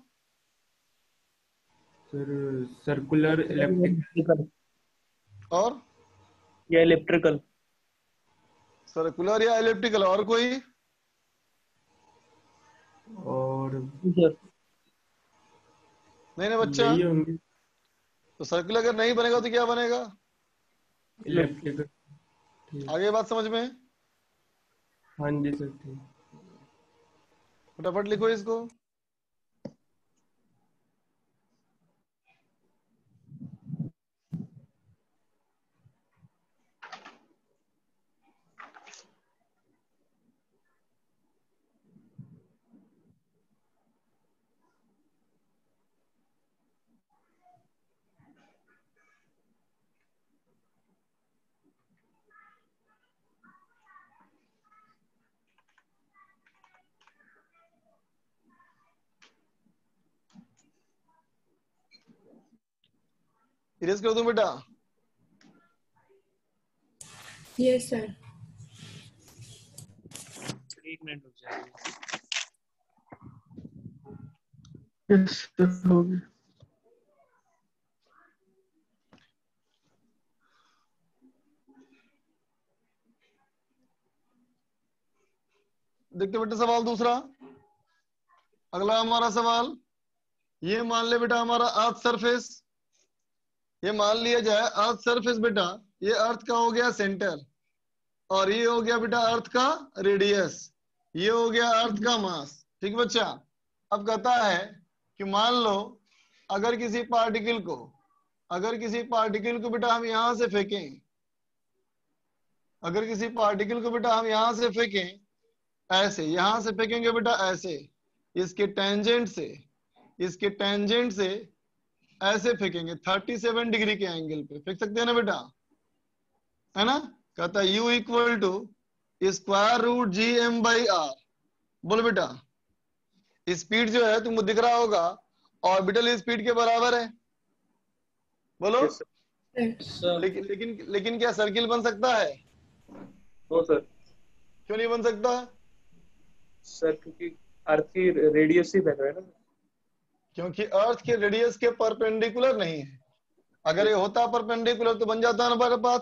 सर सर्कुलर, इलेक्ट्रिकल और या इलेक्ट्रिकल। सर्कुलर या एलिप्टिकल, और कोई? और सर नहीं ना बच्चा, यही होंगे। तो सर्कुलर अगर नहीं बनेगा तो क्या बनेगा? इलेक्ट्रिकल। आगे बात समझ में? हाँ जी सर ठीक। फटाफट लिखो इसको। इरेज कर दूं बेटा? Yes sir. 1 मिनट रुक जाइए। यस हो गया। देखते बेटा सवाल दूसरा। अगला हमारा सवाल, ये मान ले बेटा हमारा अर्थ सरफेस, ये मान लिया जाए अर्थ सरफेस बेटा, ये अर्थ का हो गया सेंटर, और ये हो गया बेटा अर्थ का रेडियस, ये हो गया अर्थ का मास। ठीक है बच्चा? अब कहता है कि मान लो अगर किसी पार्टिकल को बेटा हम यहां से फेंकें, अगर किसी पार्टिकल को बेटा हम यहां से फेंकें, ऐसे यहां से फेंकेंगे बेटा, ऐसे इसके टेंजेंट से ऐसे फेंकेंगे 37 डिग्री के एंगल पे फेंक सकते हैं ना बेटा, है ना? कहता है U equal to square root GM/r। बोलो बेटा, स्पीड जो है तुमको दिख रहा होगा ऑर्बिटल स्पीड के बराबर है। बोलो। लेकिन क्या सर्किल बन सकता है? No sir. क्यों नहीं बन सकता? सर क्योंकि अर्थ की रेडियस ही बन रहा है ना। क्योंकि अर्थ के रेडियस के परपेंडिकुलर नहीं है। अगर ये होता परपेंडिकुलर तो बन जाता ना पाथ,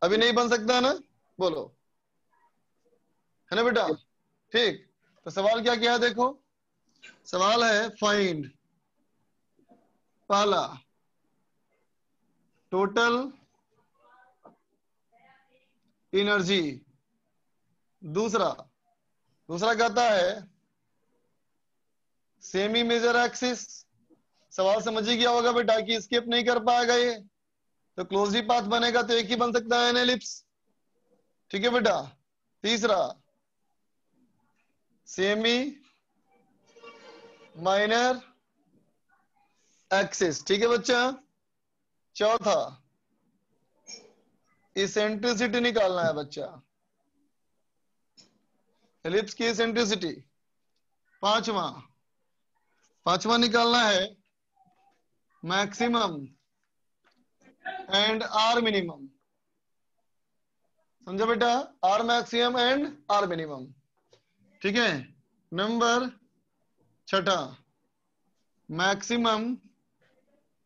अभी नहीं बन सकता ना। बोलो, है ना बेटा? ठीक, तो सवाल क्या क्या है देखो। सवाल है फाइंड, पहला टोटल एनर्जी, दूसरा कहता है सेमी मेजर एक्सिस। सवाल समझ ही गया होगा बेटा कि स्किप नहीं कर पाएगा ये, तो क्लोज ही पाथ बनेगा, तो एक ही बन सकता है एलिप्स। ठीक है बेटा? तीसरा सेमी माइनर एक्सिस। ठीक है बच्चा? चौथा इसेंट्रिसिटी निकालना है बच्चा, एलिप्स की इसेंट्रिसिटी। पांचवा निकालना है मैक्सिमम एंड आर मिनिमम। समझा बेटा? R maximum and r minimum. ठीक है? नंबर छठा maximum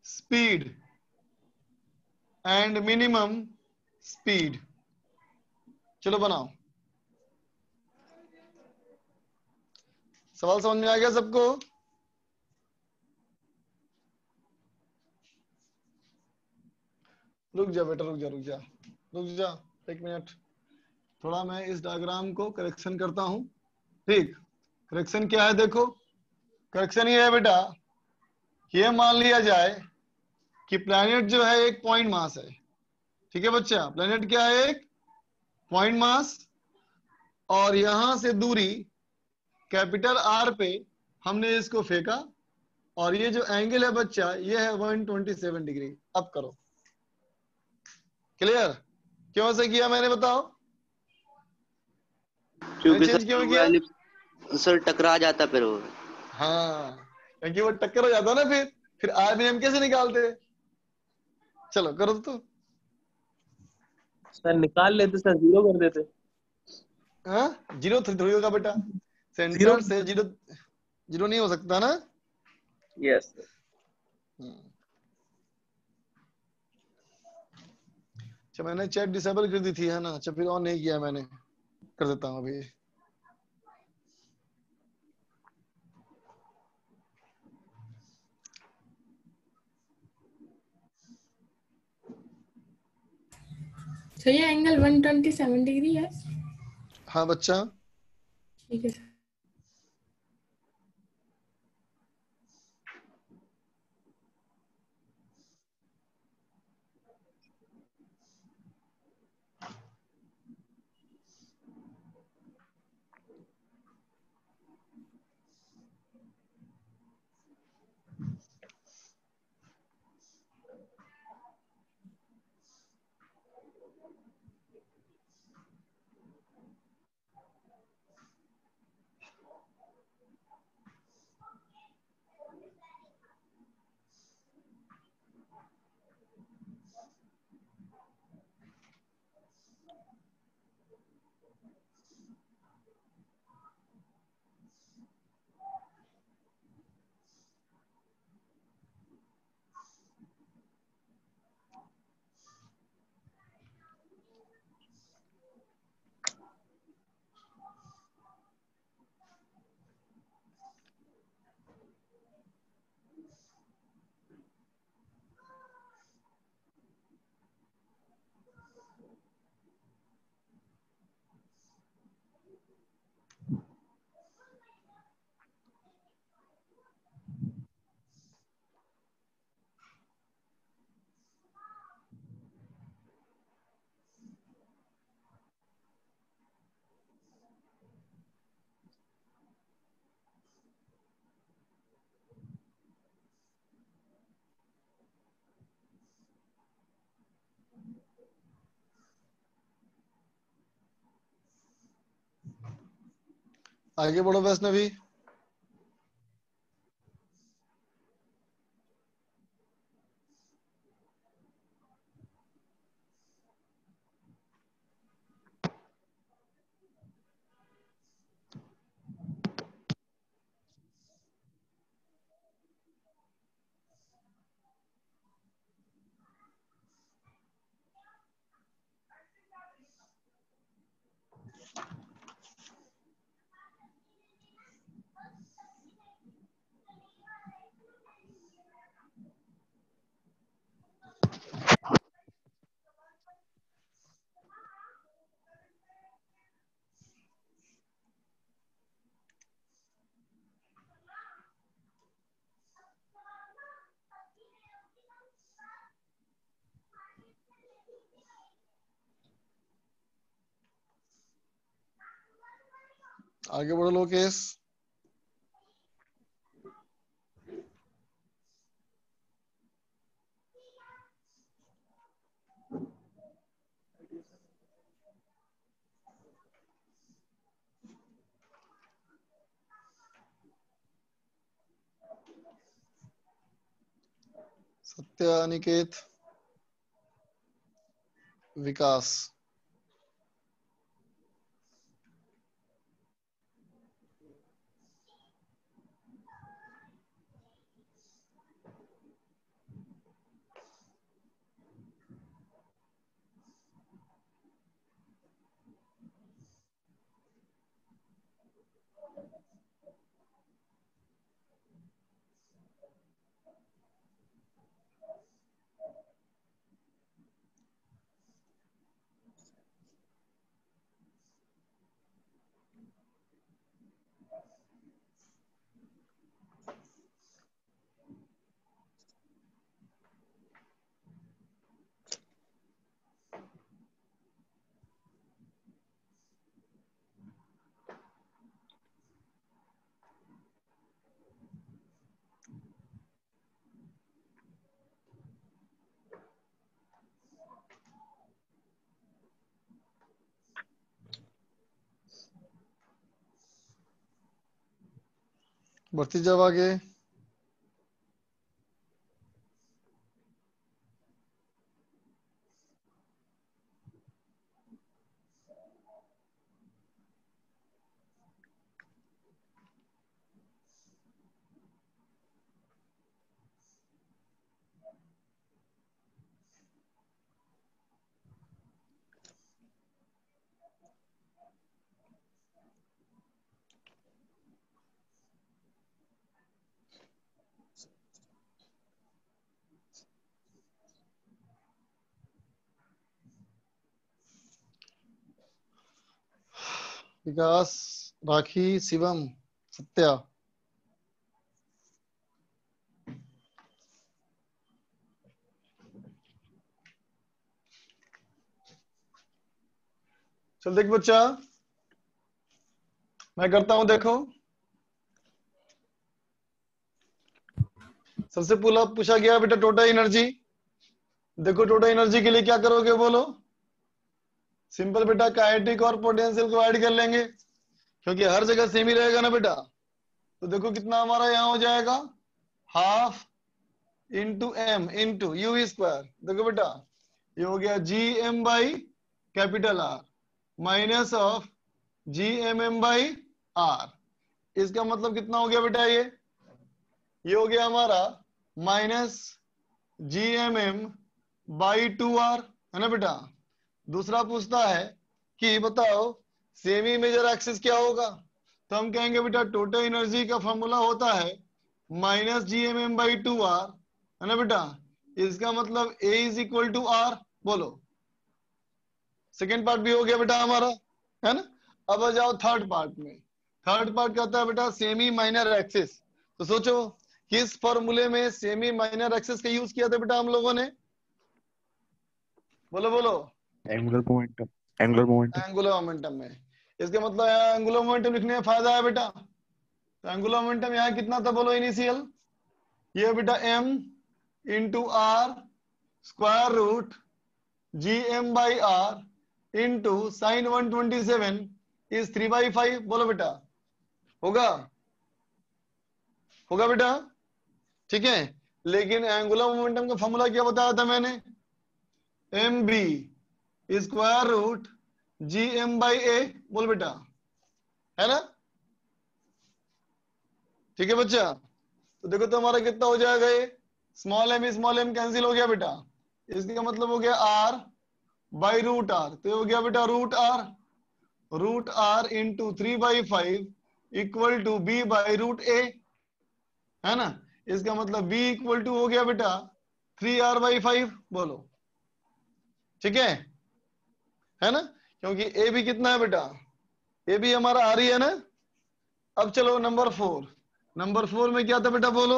speed and minimum speed. चलो बनाओ। सवाल समझ में आ गया सबको? रुक जा बेटा, रुक जा 1 मिनट, थोड़ा मैं इस डायग्राम को करेक्शन करता हूं। ठीक, करेक्शन क्या है देखो। करेक्शन ये है बेटा, ये मान लिया जाए कि प्लैनेट जो है एक पॉइंट मास है। ठीक है बच्चा? प्लैनेट क्या है? एक पॉइंट मास, और यहां से दूरी कैपिटल R पे हमने इसको फेंका, और ये जो एंगल है बच्चा ये है 127 डिग्री। अब करो, क्लियर? क्यों ऐसे किया मैंने बताओ? क्योंकि चेंज सर क्यों वो किया? एलिप्स सर टकरा जाता फिर वो। हाँ, क्योंकि वो टक्कर हो जाता ना, फिर आर भी हम कैसे निकालते? चलो करो तो। सर निकाल लेते सर, जीरो कर देते। हाँ, जीरो थोड़ी होगा बेटा, जीरो। सेंटर से जीरो, जीरो नहीं हो सकता ना। Yes sir. अच्छा, मैंने चैट डिसेबल कर दी थी है ना? अच्छा, फिर ऑन नहीं किया मैंने, कर देता हूँ अभी। सर ये एंगल 127 डिग्री है। हाँ बच्चा, ठीक है सर। आगे बढ़ो वैष्णवी। आगे बढ़ो लोकेश। सत्य, अनिकेत, विकास। बढ़ती जाओ आगे। विकास, राखी, शिवम, सत्या। चल देख बच्चा, मैं करता हूं, देखो। सबसे पूछा गया बेटा टोटल एनर्जी। देखो टोटल एनर्जी के लिए क्या करोगे बोलो। सिंपल बेटा, काइनेटिक और पोटेंशियल को ऐड कर लेंगे, क्योंकि हर जगह सेम ही रहेगा ना बेटा। तो देखो कितना हमारा यहाँ हो जाएगा, half into m into u square. देखो बेटा ये हो गया G M by capital R minus of G M M by r. इसका मतलब कितना हो गया बेटा, ये हो गया हमारा minus G M M by 2r, है ना बेटा। दूसरा पूछता है कि बताओ सेमी मेजर एक्सिस क्या होगा, तो हम कहेंगे बेटा टोटल एनर्जी का फॉर्मूला होता है minus G M M by 2r, है ना बेटा। इसका मतलब A is equal to R. बोलो, सेकेंड पार्ट भी हो गया बेटा हमारा, है ना। अब आ जाओ थर्ड पार्ट में। थर्ड पार्ट कहता है बेटा सेमी माइनर एक्सिस। तो सोचो किस फॉर्मूले में सेमी माइनर एक्सिस का यूज किया था बेटा हम लोगों ने, बोलो बोलो। Angular momentum, angular momentum, angular momentum में। इसका मतलब यहाँ एंगुलर मोमेंटम लिखने में फायदा है बेटा। तो एंगुलर मोमेंटम यहाँ कितना था बोलो इनिशियल, ये बेटा m into R square root G M by R into sine 127 is 3/5। बोलो बेटा, होगा होगा बेटा, ठीक है। लेकिन एंगुलर मोमेंटम का फॉर्मूला क्या बताया था मैंने, M B square root G M by A. बोल बेटा, है ना, ठीक है बच्चा। तो देखो तो हमारा कितना हो जाएगा, ये स्मॉल एम कैंसिल हो गया बेटा। इसका मतलब हो गया आर बाई रूट आर। तो ये हो गया बेटा root R into 3/5 equal to B by root A, है ना। इसका मतलब b इक्वल टू हो गया बेटा 3r/5। बोलो, ठीक है ना, क्योंकि a भी कितना है बेटा, a भी हमारा आ रही है ना। अब चलो नंबर 4। नंबर 4 में क्या था बेटा बोलो,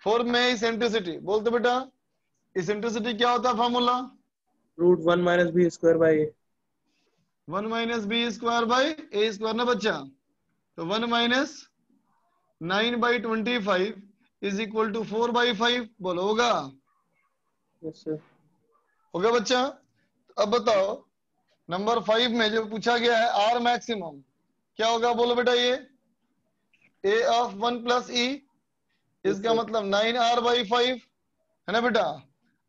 4 में इसेंट्रिसिटी। बोलते बेटा इसेंट्रिसिटी क्या होता है formula, root 1 minus B square by A. 1 minus B square by A square ना बच्चा। तो 1 माइनस 9/25 इज इक्वल टू 4/5। बोलो, होगा, यस सर। होगा बच्चा। अब बताओ नंबर 5 में जो पूछा गया है आर मैक्सिमम क्या होगा, बोलो बेटा। ये a ऑफ 1 प्लस ई, इसका मतलब 9r/5, है ना बेटा।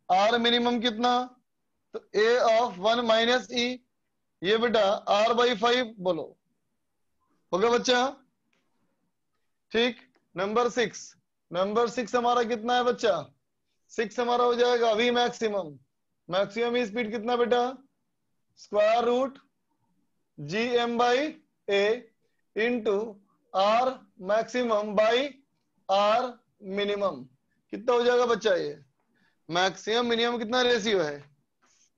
r मिनिमम कितना, तो a ऑफ 1 माइनस ई, ये बेटा r/5। बोलो, होगा बच्चा, ठीक। नंबर 6 हमारा कितना है बच्चा, 6 हमारा हो जाएगा v मैक्सिमम। मैक्सिमम स्पीड कितना बेटा, square root G M by A into R maximum by are minimum. कितना हो जाएगा बच्चा, ये मैक्सिमम मिनिमम कितना रेशियो है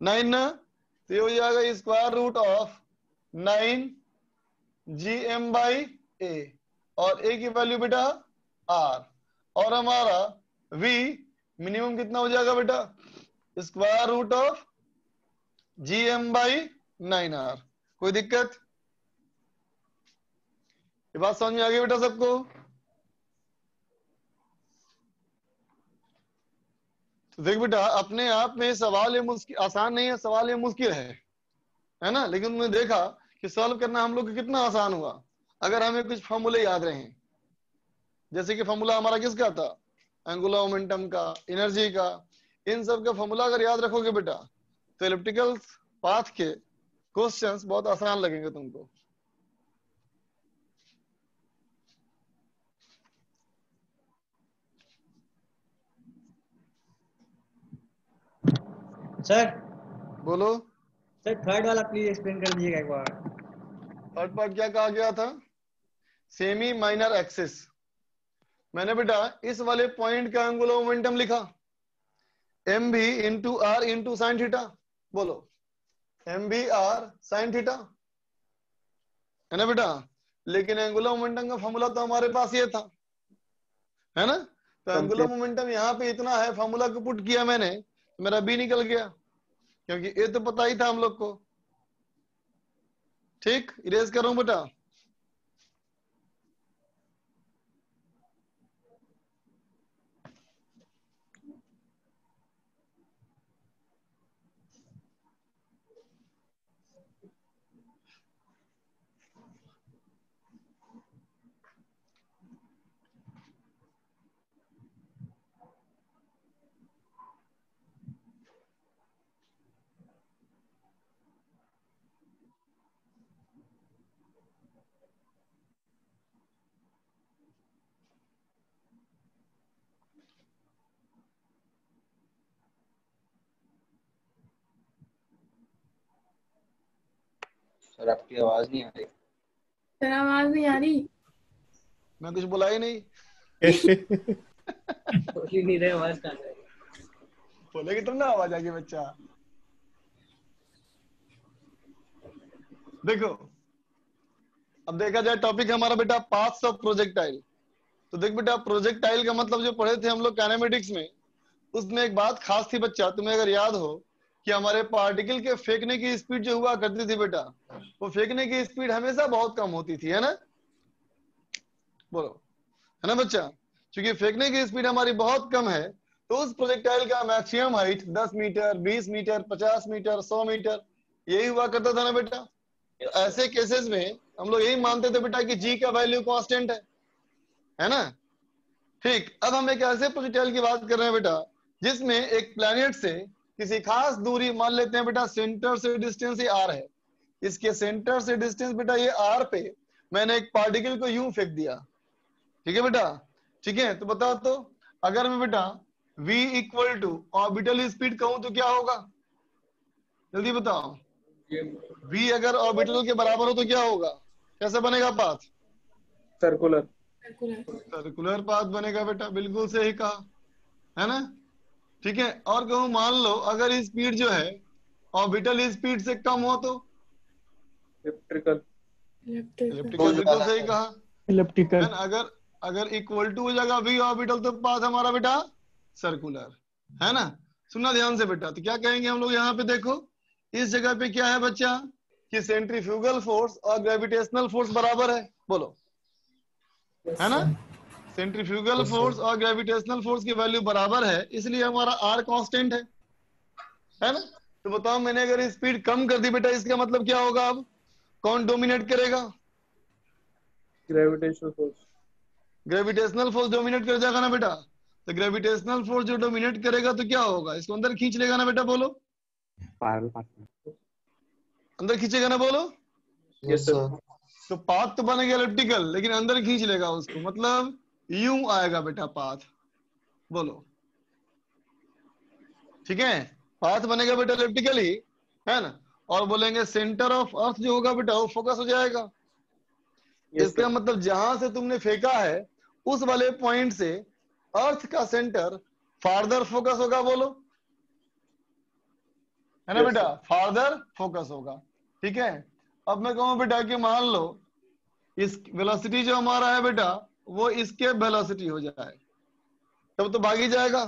9 ना। तो ये हो जाएगा square root of 9 G M by A, और ए की वैल्यू बेटा आर, और हमारा v मिनिमम कितना हो जाएगा बेटा, square root of G M by 9r। कोई दिक्कत, ये बात समझ में आ गई बेटा सबको। तो देख बेटा अपने आप में सवाल ये मुश्किल आसान नहीं है, सवाल ये मुश्किल है ना। लेकिन तुमने देखा कि सॉल्व करना हम लोग को कितना आसान हुआ, अगर हमें कुछ फॉर्मूले याद रहे। जैसे कि फॉर्मूला हमारा किसका था, एंगुलर मोमेंटम का, एनर्जी का, इन सब का फॉर्मूला अगर याद रखोगे बेटा तो एलिप्टिकल पाथ के क्वेश्चंस बहुत आसान लगेंगे तुमको। सर बोलो। सर थर्ड वाला प्लीज एक्सप्लेन कर दीजिएगा एक बार। थर्ड पार्ट क्या कहा गया था, सेमी माइनर एक्सिस। मैंने बेटा इस वाले पॉइंट का एंगुलर मोमेंटम लिखा M B into R into sine theta. बोलो M B R sine theta है ना बेटा, लेकिन एंगुलर मोमेंटम का फॉर्मूला तो हमारे पास ये था, है ना। तो एंगुलर मोमेंटम यहाँ पे इतना है, फॉर्मूला को पुट किया मैंने, मेरा बी निकल गया, क्योंकि ये तो पता ही था हम लोग को। ठीक, इरेज कर रहा हूं बेटा। सर आपकी आवाज नहीं आ रही। सर आवाज नहीं आ रही। मैं कुछ बोला ही नहीं। बोल ही नहीं रहे, आवाज कहाँ से? बोलेगी तुम ना आवाज आएगी बच्चा। देखो अब देखा जाए टॉपिक हमारा बेटा पाथ्स ऑफ प्रोजेक्टाइल। तो देख बेटा प्रोजेक्टाइल का मतलब जो पढ़े थे हम लोग काइनेमेटिक्स में, उसमें एक बात खास थी बच्चा, तुम्हें अगर याद हो कि हमारे पार्टिकल के फेंकने की स्पीड जो हुआ करती थी बेटा, वो फेंकने की स्पीड हमेशा बहुत कम होती थी, है ना। बोलो है ना बच्चा, क्योंकि फेंकने की स्पीड हमारी बहुत कम है, तो उस प्रोजेक्टाइल का maximum height 10 metre, 20 metre, 50 metre, 100 metre यही हुआ करता था ना बेटा। तो ऐसे केसेस में हम लोग यही मानते थे बेटा कि जी का वैल्यू कांस्टेंट है ना। ठीक, अब हम एक ऐसे प्रोजेक्टाइल की बात कर रहे हैं बेटा जिसमें एक प्लैनेट से किसी खास दूरी, मान लेते हैं बेटा सेंटर से डिस्टेंस ये आर है, इसके सेंटर से डिस्टेंस बेटा ये आर पे मैंने एक पार्टिकल को यूं फेंक दिया, ठीक है बेटा। ठीक है, तो बताओ तो अगर मैं बेटा v equal to orbital speed कहूं तो क्या होगा, जल्दी बताओ। v अगर ऑर्बिटल के बराबर हो तो क्या होगा, कैसे बनेगा पाथ, सर्कुलर सर्कुलर पाथ बनेगा बेटा, बिल्कुल सही कहा, है ना। ठीक है, और कहूं मान लो अगर स्पीड जो है ऑर्बिटल स्पीड से कम हो तो इलेक्ट्रिकल बिल्कुल सही कहा। इलेप्टिकल अगर अगर इक्वल टू हो जाएगा v ऑर्बिटल तो पाथ हमारा बेटा सर्कुलर, है ना। सुनना ध्यान से बेटा, तो क्या कहेंगे हम लोग यहाँ पे, देखो इस जगह पे क्या है बच्चा कि सेंट्रीफ्यूगल फोर्स और ग्रेविटेशनल फोर्स बराबर है। बोलो है ना, सेंट्रीफ्यूगल फोर्स और ग्रेविटेशनल फोर्स की वैल्यू बराबर है, इसलिए हमारा आर कांस्टेंट है ना। तो बताओ मैंने अगर स्पीड कम कर दी बेटा, इसका मतलब क्या होगा, अब कौन डोमिनेट करेगा, gravitational force gravitational force dominate कर जाएगा ना बेटा। तो ग्रेविटेशनल फोर्स जो डोमिनेट करेगा तो क्या होगा, इसको अंदर खींच लेगा ना बेटा। बोलो अंदर खींचेगा ना, बोलो। यस सर तो पाथ तो बनेगा एलिप्टिकल, लेकिन अंदर खींच लेगा उसको, मतलब यूं आएगा बेटा पाथ। बोलो ठीक है, पाथ बनेगा बेटा एलिप्टिकल ही, है ना। और बोलेंगे सेंटर ऑफ अर्थ जो होगा बेटा वो फोकस हो जाएगा। इसका मतलब जहां से तुमने फेंका है उस वाले पॉइंट से अर्थ का सेंटर फार्दर फोकस होगा। बोलो है ना बेटा, फार्दर फोकस होगा। ठीक है, अब मैं कहूं बेटा कि मान लो इस वेलोसिटी जो हमारा है बेटा वो इसकेप वेलोसिटी हो जाए, तब तो भाग ही जाएगा,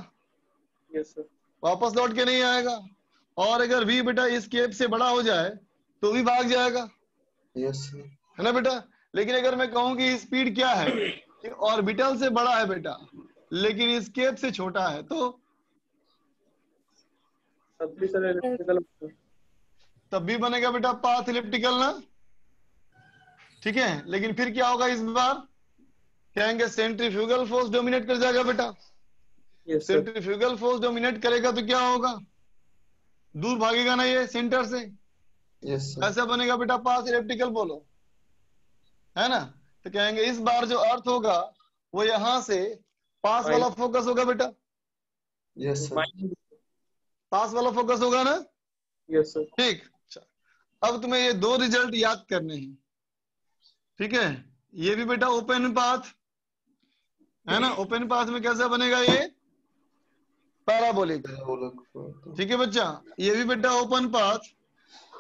यस सर वापस लौट के नहीं आएगा। और अगर v बेटा इसकेप से बड़ा हो जाए तो भी भाग जाएगा, यस है ना बेटा। लेकिन अगर मैं कहूं कि स्पीड क्या है कि ऑर्बिटल से बड़ा है बेटा लेकिन इसकेप से छोटा है, तो तब भी सर इलेक्ट्रिकल तब भी बनेगा बेटा पाथ इलिप्टिकल ना। ठीक है, लेकिन फिर क्या होगा इस बार कहेंगे सेंट्रीफ्यूगल फोर्स डोमिनेट कर जाएगा बेटा। Yes sir. Centrifugal force dominate करेगा तो क्या होगा, दूर भागेगा ना ये सेंटर से। Yes sir. ऐसा बनेगा बेटा पास इलेप्टिकल बोलो, है ना। तो कहेंगे इस बार जो अर्थ होगा वो यहां से पास वाला फोकस होगा बेटा। Yes sir. पास वाला फोकस होगा ना। Yes sir. ठीक, अब तुम्हें ये दो रिजल्ट याद करने हैं, ठीक है। ये भी बेटा ओपन पाथ है ना, ओपन पाथ में कैसा बनेगा ये, पैराबोलिक, ठीक है बच्चा। ये भी बेटा ओपन पाथ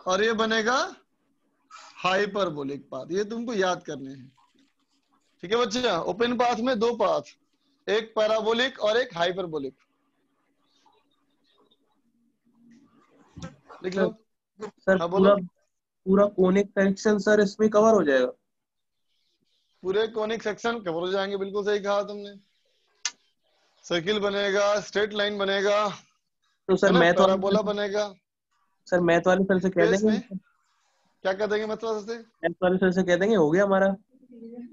और ये बनेगा हाइपरबोलिक पाथ, ये तुमको याद करने हैं, ठीक है बच्चा। ओपन पाथ में दो पाथ, एक पैराबोलिक और एक हाइपरबोलिक, लिख लो। सर हाँ बोलो। पूरा कोनिक सेक्शन सर इसमें कवर हो जाएगा। पूरे कोनिक सेक्शन कवर हो जाएंगे, बिल्कुल सही कहा तुमने। सर्किल बनेगा, स्ट्रेट लाइन बनेगा, तो सर मैथ पैराबोला बनेगा। सर मैथ वाले सर से कह देंगे, क्या कह देंगे मतलब से, मैथ वाले सर से कह देंगे हो गया हमारा।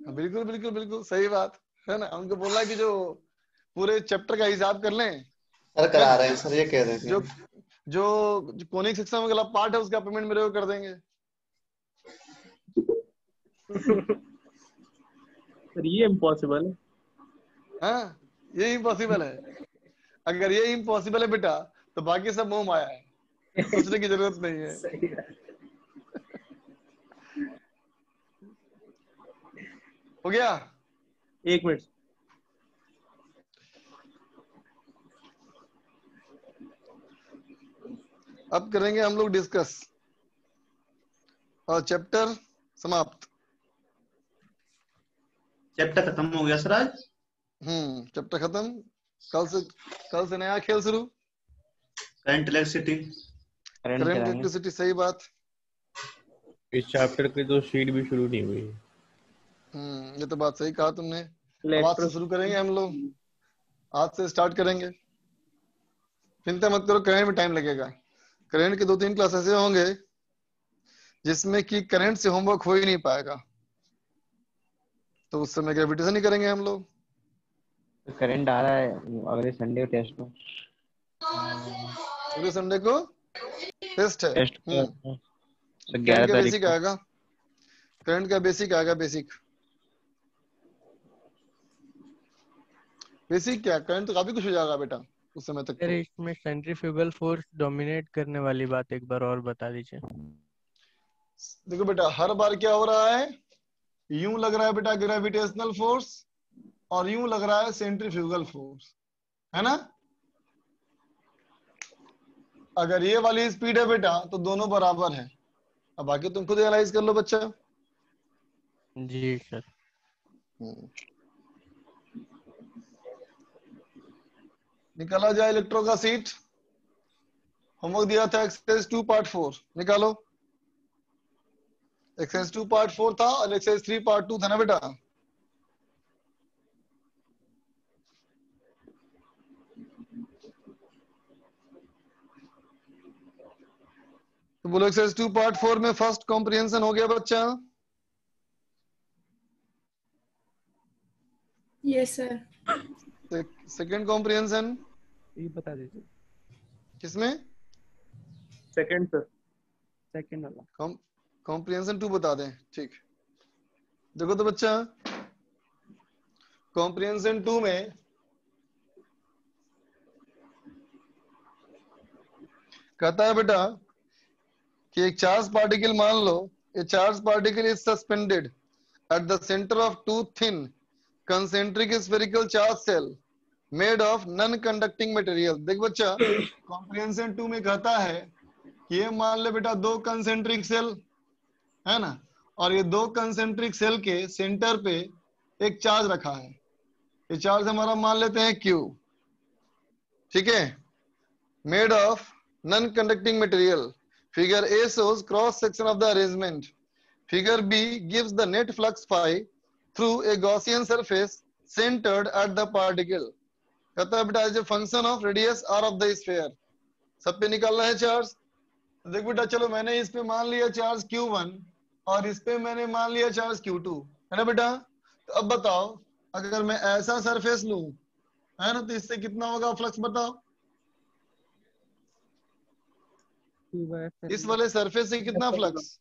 बिल्कुल बिल्कुल बिल्कुल सही बात है ना। उनको बोला कि जो पूरे चैप्टर का हिसाब कर लें। सर करा रहे हैं सर, ये कह देंगे। जो कोनिक सेक्शन में वाला पार्ट है उसका पेमेंट मेरे को कर देंगे। सर ये इम्पॉसिबल है। हाँ ये इम्पॉसिबल है। अगर ये इम्पॉसिबल है बेटा तो बाकी सब मोह माया है, सोचने की जरूरत नहीं है। सही है। हो गया। एक मिनट। अब करेंगे हम लोग डिस्कस और चैप्टर समाप्त। चैप्टर खत्म हो गया सर आज। चैप्टर खत्म। कल से नया खेल शुरू। Current electricity. करंट इलेक्ट्रिसिटी, सही बात। इस चैप्टर की तो शीट भी शुरू नहीं हुई। ये तो बात सही कहा तुमने। आज से शुरू करेंगे हम लोग, आज से स्टार्ट करेंगे। चिंता मत करो, करंट में टाइम लगेगा। करंट के 2-3 क्लास ऐसे होंगे जिसमें कि करंट से होमवर्क हो ही नहीं पाएगा, तो उस समय ग्रेविटेशन ही करेंगे हम लोग। तो करंट आ रहा है अगले संडे टेस्ट में। अगले संडे को टेस्ट है। करंट का बेसिक आएगा, करंट का बेसिक आएगा। बेसिक क्या, करंट तो काफी कुछ हो जाएगा बेटा उस समय तक। अरे इसमें सेंट्रीफ्यूगल फोर्स डोमिनेट करने वाली बात एक बार और बता दीजिए। देखो बेटा हर बार क्या हो रहा है, यूं लग रहा है बेटा ग्रेविटेशनल फोर्स और यूं लग रहा है सेंट्रीफ्यूगल फोर्स, है ना। अगर ये वाली स्पीड है बेटा तो दोनों बराबर है। अब बाकी तुम खुद एनालाइज कर लो बच्चा। जी सर। निकाला जाए इलेक्ट्रो का सीट। होमवर्क दिया था एक्सरसाइज 2 पार्ट 4, निकालो। एक्सरसाइज 2 पार्ट 4 था और एक्सरसाइज 3 पार्ट 2 था ना बेटा। तो बोलो एक्सरसाइज 2 पार्ट 4 में फर्स्ट कॉम्प्रिहेंशन हो गया बच्चा। Yes sir. सेकंड कॉम्प्रिहेंशन ये बता दीजिए। किसमें? सेकंड सर, सेकंड वाला कॉम्प्रिहेंशन 2 बता दें। ठीक, देखो तो बच्चा कॉम्प्रिहेंशन 2 में कहता है बेटा कि एक चार्ज पार्टिकल मान लो, a charge particle is suspended at the centre of 2 thin concentric spherical charge shell made of non conducting material. देख बच्चा कॉम्प्रिहेंशन 2 में कहता है कि ये मान ले बेटा 2 कंसेंट्रिक सेल है ना, और ये 2 कंसेंट्रिक सेल के सेंटर पे एक चार्ज रखा है। ये चार्ज हमारा मान लेते हैं Q, ठीक है, made of non conducting material. Figure A shows cross section of the arrangement. Figure B gives the net flux phi through a Gaussian surface centered at the particle. कहता है बेटा as a function of radius r of the sphere। सब पे निकालना है charge. देख बेटा चलो मैंने इस पे मान लिया चार्ज Q1 और इस पे मैंने मान लिया चार्ज Q2, है ना बेटा। तो अब बताओ अगर मैं ऐसा सरफेस लूं, है ना, तो इससे कितना होगा फ्लक्स बताओ? इस वाले सरफेस से कितना फ्लक्स?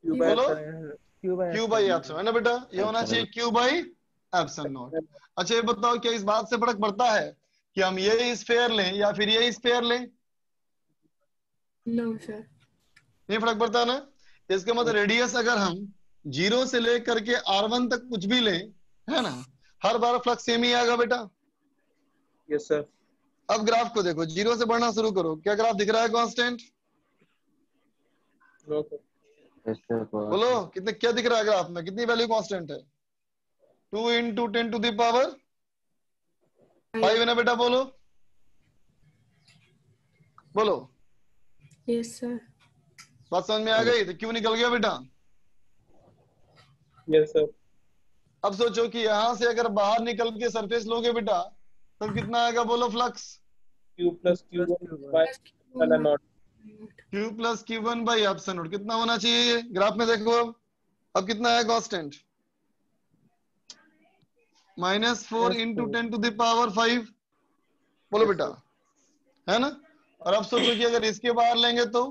बोलो क्यू बाई एप्सिलॉन, है ना बेटा? ये होना चाहिए क्यू बाई एप्सिलॉन नॉट। अच्छा ये बताओ, क्या इस बात से फर्क पड़ता है कि हम ये स्फीयर लें या फिर ये स्फीयर लें? No sir. नहीं फर्क पड़ता ना। इसका मतलब रेडियस अगर हम 0 से लेकर के R1 तक कुछ भी लें, है ना, हर बार फ्लक्स सेम ही आएगा बेटा। Yes sir. अब ग्राफ को देखो, 0 से बढ़ना शुरू करो, क्या ग्राफ दिख रहा है कांस्टेंट? No sir. बोलो कितने, क्या दिख रहा है ग्राफ में, कितनी वैल्यू कांस्टेंट है? 2 into 10 to the power 5 है ना बेटा? बोलो बोलो। Yes sir. बात समझ में आ गई? तो क्यों निकल गया बेटा? Yes sir. अब सोचो कि यहां से अगर बाहर निकल के सरफेस लोगे बेटा, तब कितना आएगा? बोलो flux. Q plus Q1 by epsilon naught। Q plus Q1 by epsilon not कितना होना चाहिए? ये ग्राफ में देखो। अब कितना है constant? -4 into 10 to the power 5। बोलो बेटा, है ना? और अब सोचो कि अगर इसके बाहर लेंगे तो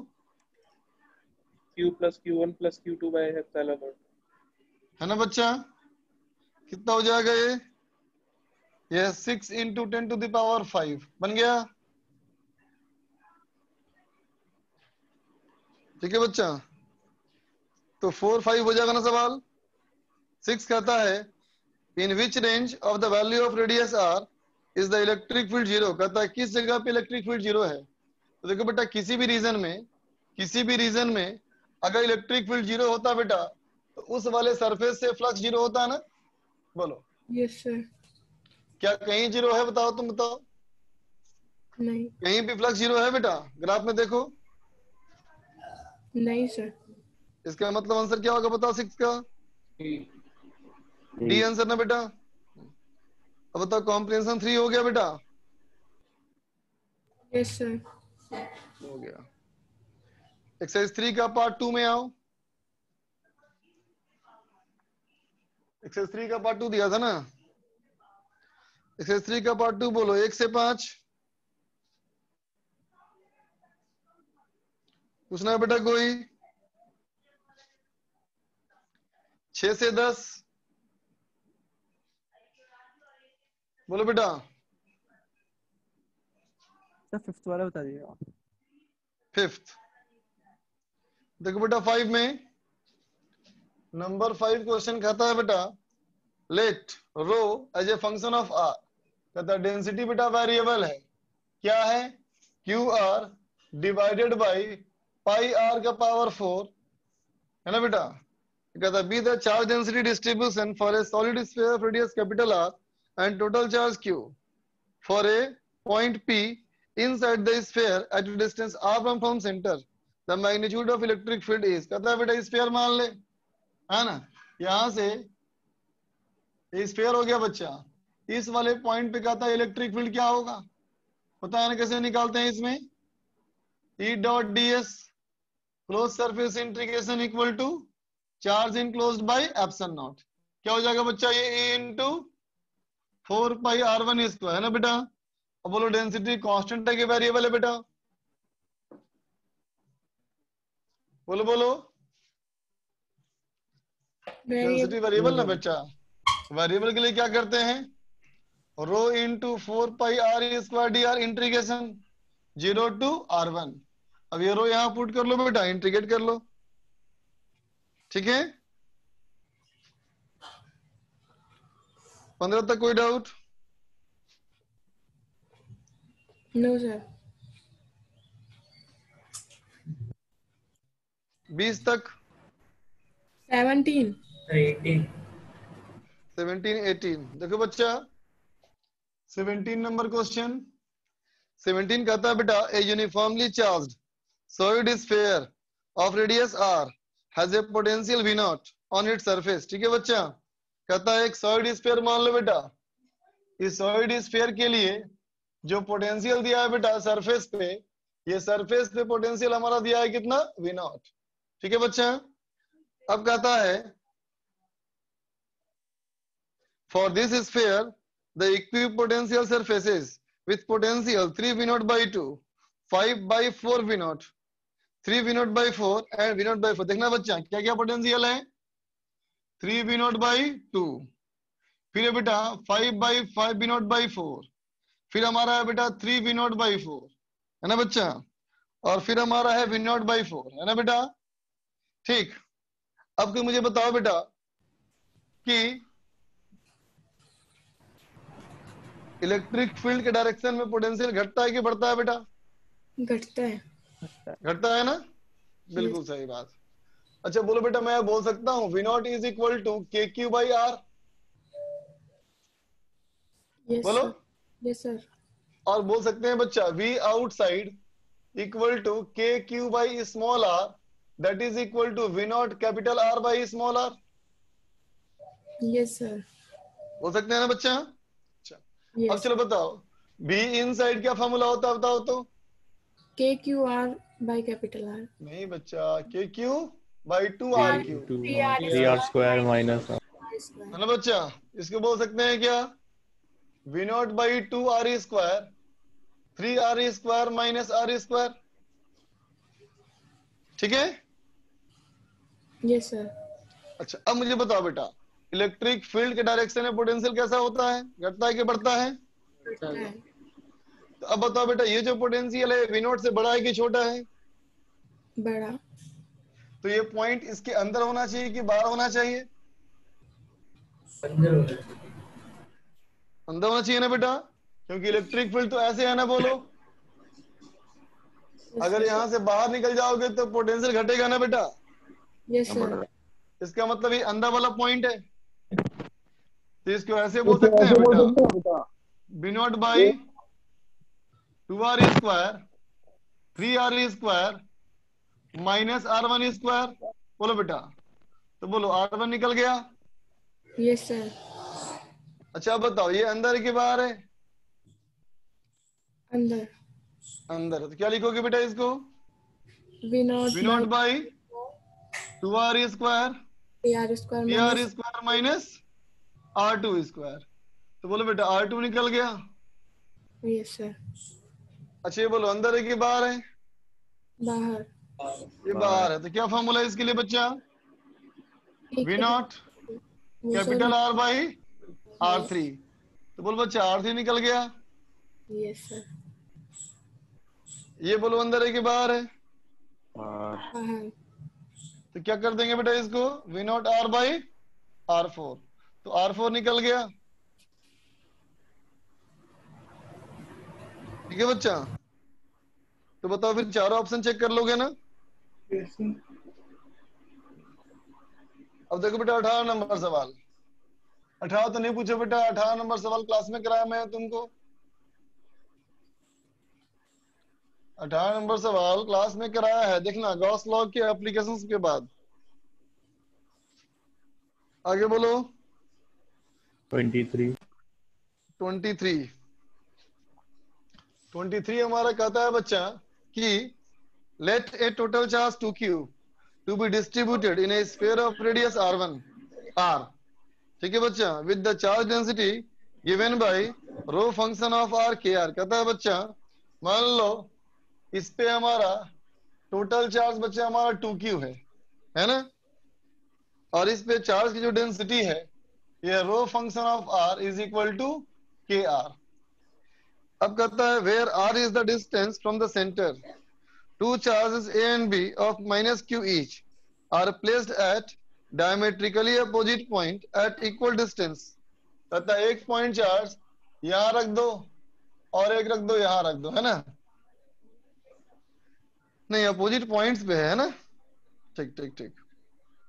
Q plus Q1 plus Q2 by epsilon naught। है ना बच्चा? कितना हो जाएगा ये 6 into 10 to the power 5 बन गया। ठीक है बच्चा? तो 4 5 हो जाएगा ना सवाल। 6 कहता है in which range of the value of radius R is the electric field zero. कहता है किस जगह पे इलेक्ट्रिक फील्ड जीरो है। तो देखो बेटा, किसी भी रीजन में अगर इलेक्ट्रिक फील्ड जीरो होता बेटा, तो उस वाले सरफेस से फ्लक्स जीरो होता है ना? बोलो। Yes sir. क्या कहीं जीरो है? बताओ, तुम बताओ। नहीं। कहीं भी फ्लक्स जीरो है बेटा? ग्राफ में देखो। नहीं सर। इसका मतलब आंसर क्या होगा? बताओ 6 का डी आंसर ना बेटा। अब बताओ कॉम्प्रिहेंशन 3 हो गया बेटा? Yes sir. हो गया। एक्सरसाइज 3 का पार्ट 2 में आओ। एक्सरसाइज 3 का पार्ट 2 दिया था ना? एक्सरसाइज 3 का पार्ट 2 बोलो 1 से 5। पूछना है बेटा कोई? 6 से 10 बोलो बेटा। सर फिफ्थ वाला बता दीजिएगा। फिफ्थ देखो बेटा, 5 में नंबर 5 क्वेश्चन कहता है बेटा let rho as a function of R. कहता है डेंसिटी बेटा वेरिएबल है, क्या है? Q R divided by pi R का पावर 4, है ना बेटा? कहता है be the charge density distribution for a solid sphere of radius capital R and total charge q for a point p inside the sphere at a distance r from center the magnitude of electric field is। कहता है बेटा sphere मान ले, है ना? यहां से sphere हो गया बच्चा। इस वाले पॉइंट पे कहता है इलेक्ट्रिक फील्ड क्या होगा? पता है ना कैसे निकालते हैं इसमें? E dot ds close surface integration equal to charge enclosed by epsilon naught. क्या हो जाएगा बच्चा? ये E इंटू 4 पाई R1 स्क्वायर, है ना बेटा? अब बोलो डेंसिटी कांस्टेंट है कि वेरिएबल है बेटा? बोलो बोलो। डेंसिटी वेरिएबल ना बेटा? वेरिएबल के लिए क्या करते हैं? Rho into 4 pi R square D R integration 0 to R1। अब ये रो यहां पुट कर लो बेटा, इंटीग्रेट कर लो। ठीक है? 15 तक कोई डाउट? No sir. 20 तक? 17 18 18 देखो बच्चा, 17 नंबर क्वेश्चन। 17 कहता है बेटा ए uniformly charged solid sphere of radius r has a potential v not on its surface. ठीक है बच्चा? कहता है एक सॉलिड स्फीयर मान लो बेटा। इस सॉलिड स्फीयर के लिए जो पोटेंशियल दिया है बेटा सरफेस पे, ये सरफेस पे पोटेंशियल हमारा दिया है कितना? v not. ठीक है बच्चा? अब कहता है For this sphere, the equipotential surfaces with potential 3 V naught by 2, 5 by 4 V naught, 3 V naught by 4 and V naught by 4. देखना बच्चा क्या क्या पोटेंशियल है? 3 V naught by 2, फिर है बेटा 5 by 5 V naught by 4, फिर हमारा है बेटा 3 V naught by 4, है ना बच्चा, और फिर हमारा है V naught by 4, है ना बेटा? ठीक, अब कोई मुझे बताओ बेटा कि इलेक्ट्रिक फील्ड के डायरेक्शन में पोटेंशियल घटता है कि बढ़ता है बेटा? घटता है। घटता है ना, बिल्कुल सही बात। अच्छा बोलो बेटा, मैं बोल सकता हूँ V naught is equal to K Q by R, बोलो। Yes sir. और बोल सकते हैं बच्चा V outside equal to K Q by small R, that is equal to V naught capital R by small R. Yes sir. बोल सकते हैं ना बच्चा? अब चलो बताओ बी इन साइड क्या फॉर्मूला होता है, बताओ तो? K Q R by capital R. नहीं बच्चा, K Q by 2 are Q, 3r square minus, है ना बच्चा? इसको बोल सकते हैं क्या? V naught by 2 R square, 3 R square minus R square, ठीक है? Yes sir. अच्छा अब मुझे बताओ बेटा, इलेक्ट्रिक फील्ड के डायरेक्शन में पोटेंशियल कैसा होता है, घटता है कि बढ़ता है? तो अब बताओ बेटा, ये जो पोटेंशियल है V naught से बड़ा है कि छोटा है? बड़ा। तो ये पॉइंट इसके अंदर होना चाहिए कि बाहर होना चाहिए? अंदर होना चाहिए ना बेटा, क्योंकि इलेक्ट्रिक फील्ड तो ऐसे है ना, बोलो। अगर यहाँ से बाहर निकल जाओगे तो पोटेंशियल घटेगा ना बेटा? Yes sir. इसका मतलब ये अंदर वाला पॉइंट है, तो इसको ऐसे बोल सकते हैं बेटा, V naught by 2 R square 3 R square minus R1 square, बोलो बेटा। तो बोलो R1 निकल गया। Yes sir. अच्छा बताओ ये अंदर है कि बाहर है? अंदर। अंदर। तो क्या लिखोगे बेटा इसको? V naught by 2 R square 3 R square minus R2 square. तो बोलो बेटा R2 निकल गया। Yes sir. अच्छा ये बोलो अंदर है कि बाहर है? बाहर। ये बाहर है, तो क्या फॉर्मूला है इसके लिए बच्चा? V naught capital R by R3। तो बोलो बच्चा R3 निकल गया। Yes sir. ये बोलो अंदर है कि बाहर है? बाहर। तो क्या कर देंगे बेटा इसको? V naught R by R4। तो R4 निकल गया, ठीक है बच्चा? तो बताओ फिर चारों ऑप्शन चेक कर लोगे ना? अब देखो बेटा 18 नंबर सवाल, 18 तो नहीं पूछो बेटा, 18 नंबर सवाल क्लास में कराया मैं तुमको। 18 नंबर सवाल क्लास में कराया है, देखना गॉस लॉ के एप्लीकेशंस के बाद। आगे बोलो। 23 हमारा कहता है बच्चा कि let a total charge 2q to be distributed in a sphere of radius r1 r, ठीक है बच्चा, with the charge density given by rho function of r kr। कहता है बच्चा मान लो इस पे हमारा टोटल चार्ज बच्चा हमारा 2q है ना, और इस पे चार्ज की जो डेंसिटी है ये rho function of r is equal to K R. अब कहता है where r is the distance from the centre, two charges A and B of minus q each are placed at diametrically opposite point at equal distance। कहता है एक point charge यहाँ रख दो और एक रख दो यहाँ रख दो, है ना? नहीं अपोजिट पॉइंट्स पे है ना, ठीक ठीक ठीक।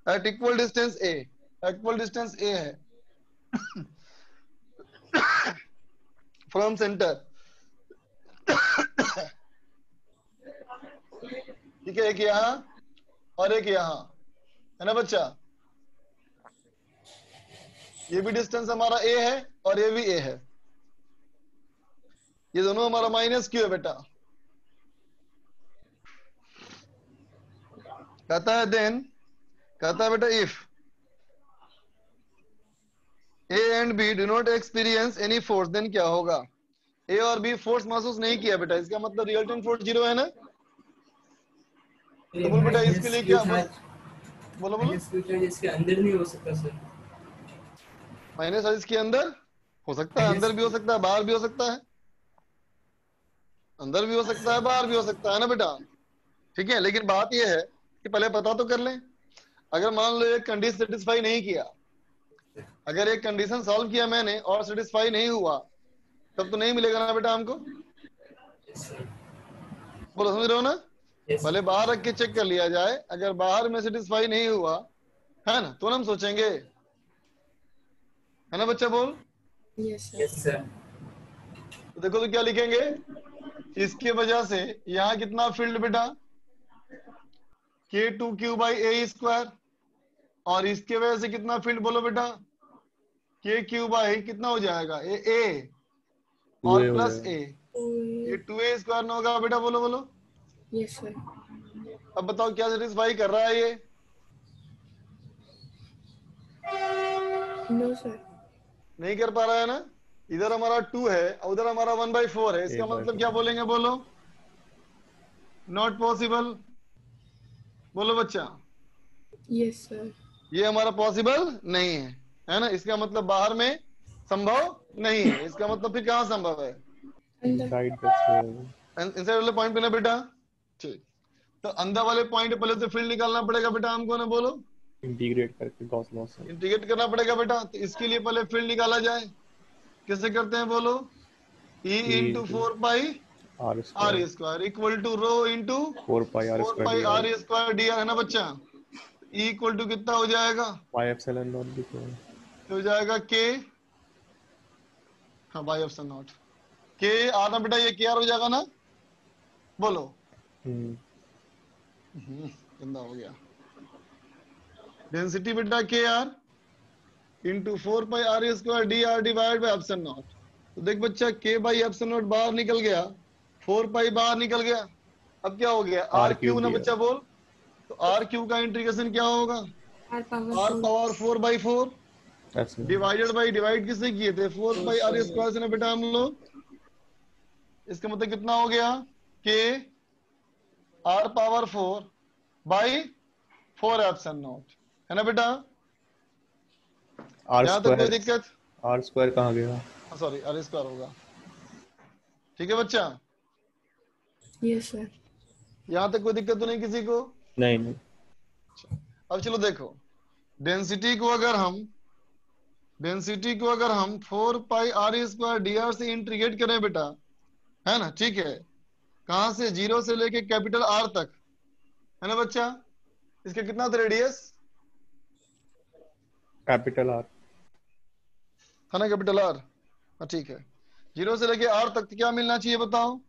एट इक्वल डिस्टेंस ए, इक्वल डिस्टेंस ए है फ्रॉम सेंटर, ठीक है, एक यहाँ और एक यहाँ, है ना बच्चा? ये भी डिस्टेंस हमारा ए है और ये भी ए है, ये दोनों हमारा माइनस क्यू है बेटा। कहता है देन, कहता है बेटा if A and B do not experience any force, then क्या होगा? ए और बी फोर्स महसूस नहीं किया बेटा, इसका मतलब रिजल्टेंट फोर्स 0 है ना? तो बोल बेटा इसके लिए क्या बोलो बोलो। इसके अंदर नहीं हो सकता सर। माइनस चार्ज इसके अंदर हो सकता है, अंदर भी हो सकता है, बाहर भी हो सकता है, अंदर भी हो सकता है, बाहर भी हो सकता है ना बेटा। ठीक है, लेकिन बात यह है कि पहले पता तो कर लें। अगर मान लो एक कंडीशन सेटिस्फाई नहीं किया, अगर एक कंडीशन सॉल्व किया मैंने और सेटिस्फाई नहीं हुआ, तब तो नहीं मिलेगा ना बेटा हमको। बोलो समझ रहे हो ना? भले बाहर रख के चेक कर लिया जाए, अगर बाहर में सेटिस्फाई नहीं हुआ है ना, तो हम सोचेंगे, है ना बच्चा? बोल। Yes sir. तो देखो तो क्या लिखेंगे, इसके वजह से यहाँ कितना फील्ड बेटा, K2Q बाई ए स्क्वायर, और इसके वजह से कितना फील्ड बोलो बेटा, KQ बाई कितना हो जाएगा, ए और प्लस ए, ये 2a स्क्वायर ना होगा बेटा? बोलो बोलो। Yes sir. अब बताओ क्या सेटिस्फाई कर रहा है ये? No sir. नहीं कर पा रहा है ना? इधर हमारा 2 है और उधर हमारा 1/4 है, इसका मतलब क्या बोलेंगे? बोलो, नॉट पॉसिबल। बोलो बच्चा। Yes sir. ये हमारा पॉसिबल नहीं है ना? इसका मतलब बाहर में संभव नहीं है, इसका मतलब फिर कहाँ संभव है? Inside the cell. इनसाइड वाले पॉइंट पे ना बेटा। ठीक, तो अंदर वाले पॉइंट पहले तो फील्ड निकालना पड़ेगा बेटा हमको ना। बोलो, इंटीग्रेट करके गॉस लॉ से इंटीग्रेट करना पड़ेगा बेटा। तो इसके लिए पहले फील्ड निकाला जाए, कैसे करते हैं? बोलो, E into 4 pi R square equal to rho into 4 pi R square D R, है ना बच्चा? E इक्वल टू कितना हो जाएगा? पाई एप्सिलॉन नॉट भी हो जाएगा के, हाँ बाई एप्सिलॉन नॉट के आर ना बेटा, ये के आर हो जाएगा ना? बोलो। गंदा हो गया। डेंसिटी बेटा K R into 4 pi R square D R divide by epsilon naught. तो देख बच्चा, के बाई एप्सिलॉन नॉट बाहर निकल गया, 4 पाई बाहर निकल गया, अब क्या हो गया? आर क्यू ना बच्चा? बोल। तो आर क्यू का इंटीग्रेशन क्या होगा? R power 4/4 divided by, divide किससे किए थे? 4 पाई आर स्क्वायर से ना बेटा हम लोग। इसका मतलब कितना हो गया? के आर पावर 4/4 एप्सिलॉन नॉट, है ना बेटा? आर यहाँ तक कोई दिक्कत? आर स्क्वायर कहाँ गया? सॉरी, आर स्क्वायर होगा। ठीक है बच्चा? Yes sir. यहाँ तक कोई दिक्कत तो नहीं किसी को? नहीं। अब चलो देखो, डेंसिटी को अगर हम 4 pi R square D are से इंटीग्रेट करें बेटा, है ना? ठीक है, कहां से? 0 से लेके कैपिटल आर तक, है ना बच्चा? इसका कितना था रेडियस? कैपिटल आर था ना, कैपिटल आर। हाँ ठीक है, 0 से लेके आर तक क्या मिलना चाहिए बताओ?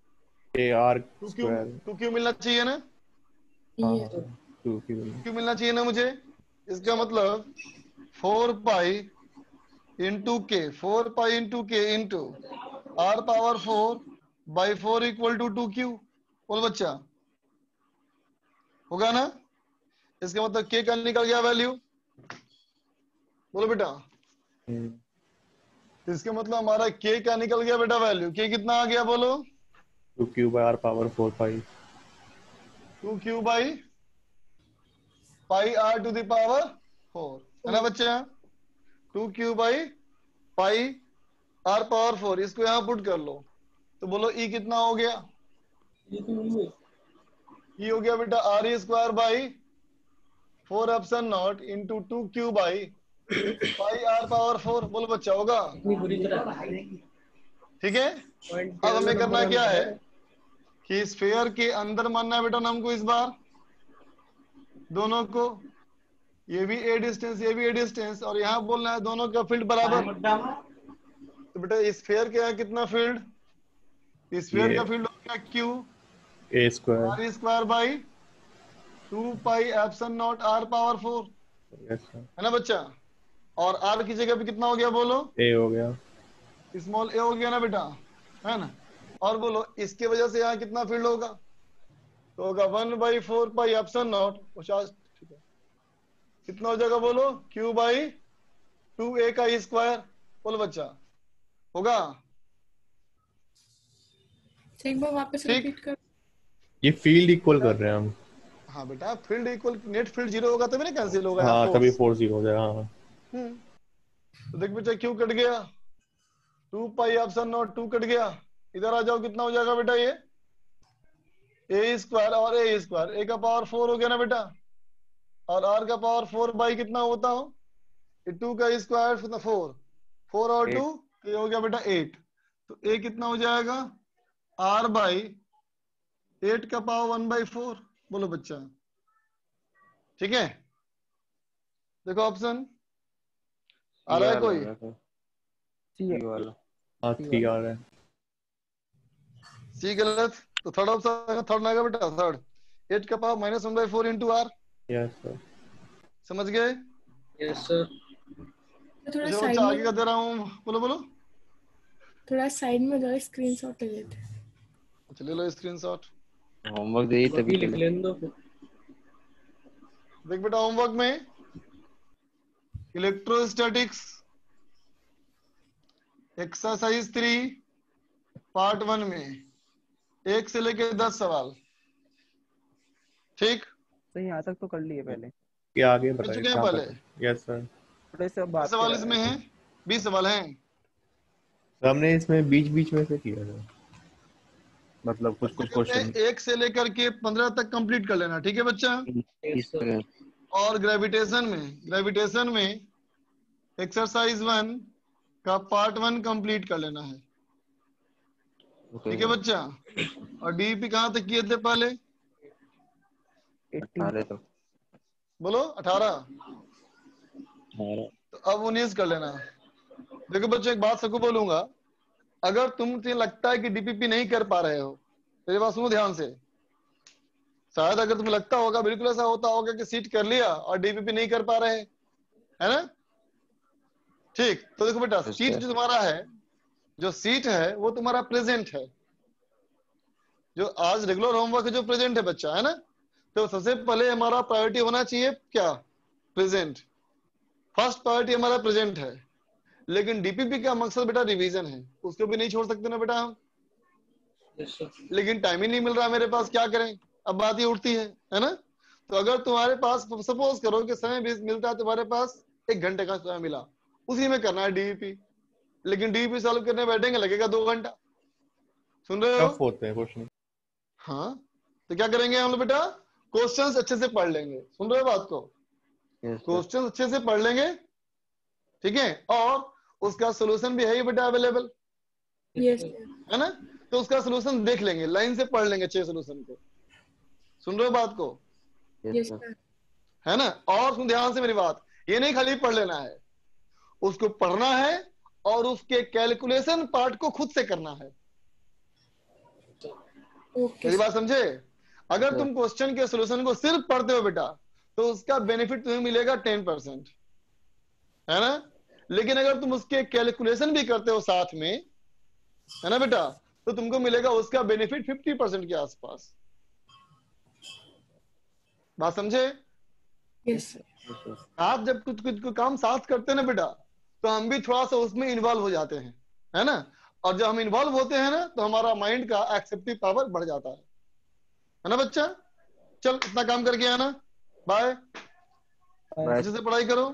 ए आर स्क्वायर 2Q मिलना चाहिए ना? 2Q मिलना चाहिए ना मुझे। इसका मतलब 4 pi into K, 4 pi into K into R power 4/4 equal to 2Q। बोल बच्चा, होगा ना? इसका मतलब के का निकल गया वैल्यू। बोलो बेटा। इसका मतलब हमारा के का निकल गया बेटा वैल्यू। के कितना आ गया? बोलो। 2Q by R power 4 pi 2Q by pi R to the power 4, है ना बच्चा? 2Q by pi R power 4, इसको यहाँ पुट कर लो तो बोलो ई कितना हो गया? ई हो गया बेटा R square by 4 epsilon naught into 2Q by pi R power 4। बोलो बच्चा, होगा? ठीक है। अब हमें करना क्या है कि स्फीयर के अंदर मानना है बेटा हमको इस बार दोनों को, ये भी ए डिस्टेंस, ये भी ए डिस्टेंस, और यहाँ बोलना है दोनों का फील्ड बराबर। तो बेटा स्फीयर के यहाँ कितना फील्ड? स्फीयर का फील्ड हो गया Q A square R square by 2 pi epsilon naught R power 4, है ना बच्चा? और आर की जगह पे कितना हो गया? बोलो। ए हो गया, स्मॉल ए हो गया ना बेटा, है ना? और बोलो इसके वजह से यहाँ कितना फील्ड होगा? तो होगा 1/4 पाई एप्सिलॉन नॉट 50। ठीक है, कितना हो जाएगा? बोलो क्यू बाई 2a का स्क्वायर, बोलो बच्चा, होगा? एक बार वापस रिपीट कर। ये फील्ड इक्वल कर रहे हैं हम। हाँ बेटा, फील्ड इक्वल, नेट फील्ड 0 होगा तभी ना कैंसिल होगा हाँ, यहाँ तभी फोर्स। 4 0 हो जाएगा। हाँ तो देख बेटा क्यू कट गया, 2 पाई ऑप्शन नॉट 2 कट गया। इधर आ जाओ, कितना हो जाएगा बेटा ये? ए स्क्वायर और ए स्क्वायर, ए का पावर 4 हो गया ना बेटा, और आर का पावर 4 बाई कितना होता हो? 2 का स्क्वायर कितना? 4 और 2 ये हो गया बेटा 8। तो ए कितना हो जाएगा? आर बाई 8 का पावर 1/4। बोलो बच्चा, ठीक है? देखो ऑप्शन आ रहा है कोई? हाँ 3 आ रहा है। सी गलत, तो थर्ड ऑप्शन, थर्ड आएगा बेटा, थर्ड 8 का power -1/4 into R. Yes sir. समझ गए? Yes sir. थोड़ा चलो साइड बच्चा आगे में, का दे रहा हूँ, बोलो बोलो। थोड़ा साइड में जाओ, स्क्रीनशॉट ले लेते हैं। अच्छा ले लो स्क्रीनशॉट। होमवर्क दे अभी तभी लिख लेने दो फिर। देख बेटा होमवर्क में इलेक्ट्रोस्टैटिक्स एक्सरसाइज 3 पार्ट 1 में 1 से लेके 10 सवाल, ठीक? तो यहाँ तक तो कर लिए पहले। ये आगे कर बताइए चुके हैं कहाँ पहले? पर। Yes sir. थोड़े से बात सवाल इसमें है, 20 सवाल हैं। हमने इसमें बीच बीच में से किया था, मतलब कुछ कुछ क्वेश्चन 1 से लेकर के 15 तक कंप्लीट कर लेना, ठीक है बच्चा? Yes sir. और ग्रेविटेशन में एक्सरसाइज 1 का पार्ट 1 कंप्लीट कर लेना है, ठीक है बच्चा? और डीईपी कहाँ तक किए थे पहले? 18 तो बोलो 18। तो अब 19 कर लेना। देखो बच्चों एक बात सबको बोलूंगा, अगर तुम्हें लगता है कि डीपीपी नहीं कर पा रहे हो, मेरी बात सुनो ध्यान से। शायद अगर तुम्हें लगता होगा, बिल्कुल ऐसा होता होगा कि सीट कर लिया और डीपीपी नहीं कर पा रहे, है ना? ठीक, तो देखो बेटा सीट जो तुम्हारा है, जो सीट है वो तुम्हारा प्रेजेंट है, जो आज रेगुलर होमवर्क जो प्रेजेंट है बच्चा, है ना? तो सबसे पहले हमारा प्रायोरिटी होना चाहिए क्या? प्रेजेंट। फर्स्ट प्रायोरिटी हमारा प्रेजेंट है, लेकिन डीपीपी का मकसद बेटा रिवीजन है, उसको भी नहीं छोड़ सकते ना बेटा हम। Yes sir. लेकिन टाइम ही नहीं मिल रहा मेरे पास, क्या करें? अब बात ये उठती है ना? तो अगर तुम्हारे पास सपोज करो कि समय भी मिलता है, तुम्हारे पास 1 घंटे का समय मिला, उसी में करना है डीईपी, लेकिन डीईपी सॉल्व करने बैठेंगे लगेगा 2 घंटा। सुन रहे हो? टफ होते हैं क्वेश्चन। हाँ, तो क्या करेंगे हम लोग बेटा? क्वेश्चंस अच्छे से पढ़ लेंगे। सुन रहे हो बात को? क्वेश्चंस अच्छे से पढ़ लेंगे, ठीक है? और उसका सोल्यूशन भी है ही बेटा अवेलेबल, यस है ना? तो उसका सोल्यूशन देख लेंगे, लाइन से पढ़ लेंगे अच्छे सोल्यूशन को। सुन रहे हो बात को? Yes sir. है ना? और सुन ध्यान से मेरी बात, ये नहीं खाली पढ़ लेना है, उसको पढ़ना है और उसके कैलकुलेशन पार्ट को खुद से करना है। मेरी बात समझे? अगर तुम क्वेश्चन के सोल्यूशन को सिर्फ पढ़ते हो बेटा, तो उसका बेनिफिट तुम्हें मिलेगा 10%, है ना? लेकिन अगर तुम उसके कैलकुलेशन भी करते हो साथ में, है ना बेटा, तो तुमको मिलेगा उसका बेनिफिट 50% के आसपास। बात समझे? यस आप जब कुछ काम साथ करते हैं ना बेटा, तो हम भी थोड़ा सा उसमें इन्वॉल्व हो जाते हैं, है ना? और जब हम इन्वॉल्व होते हैं ना, तो हमारा माइंड का एक्सेप्टिव पावर बढ़ जाता है ना बच्चा? चल इतना काम करके आना, बाय, अच्छे से पढ़ाई करो।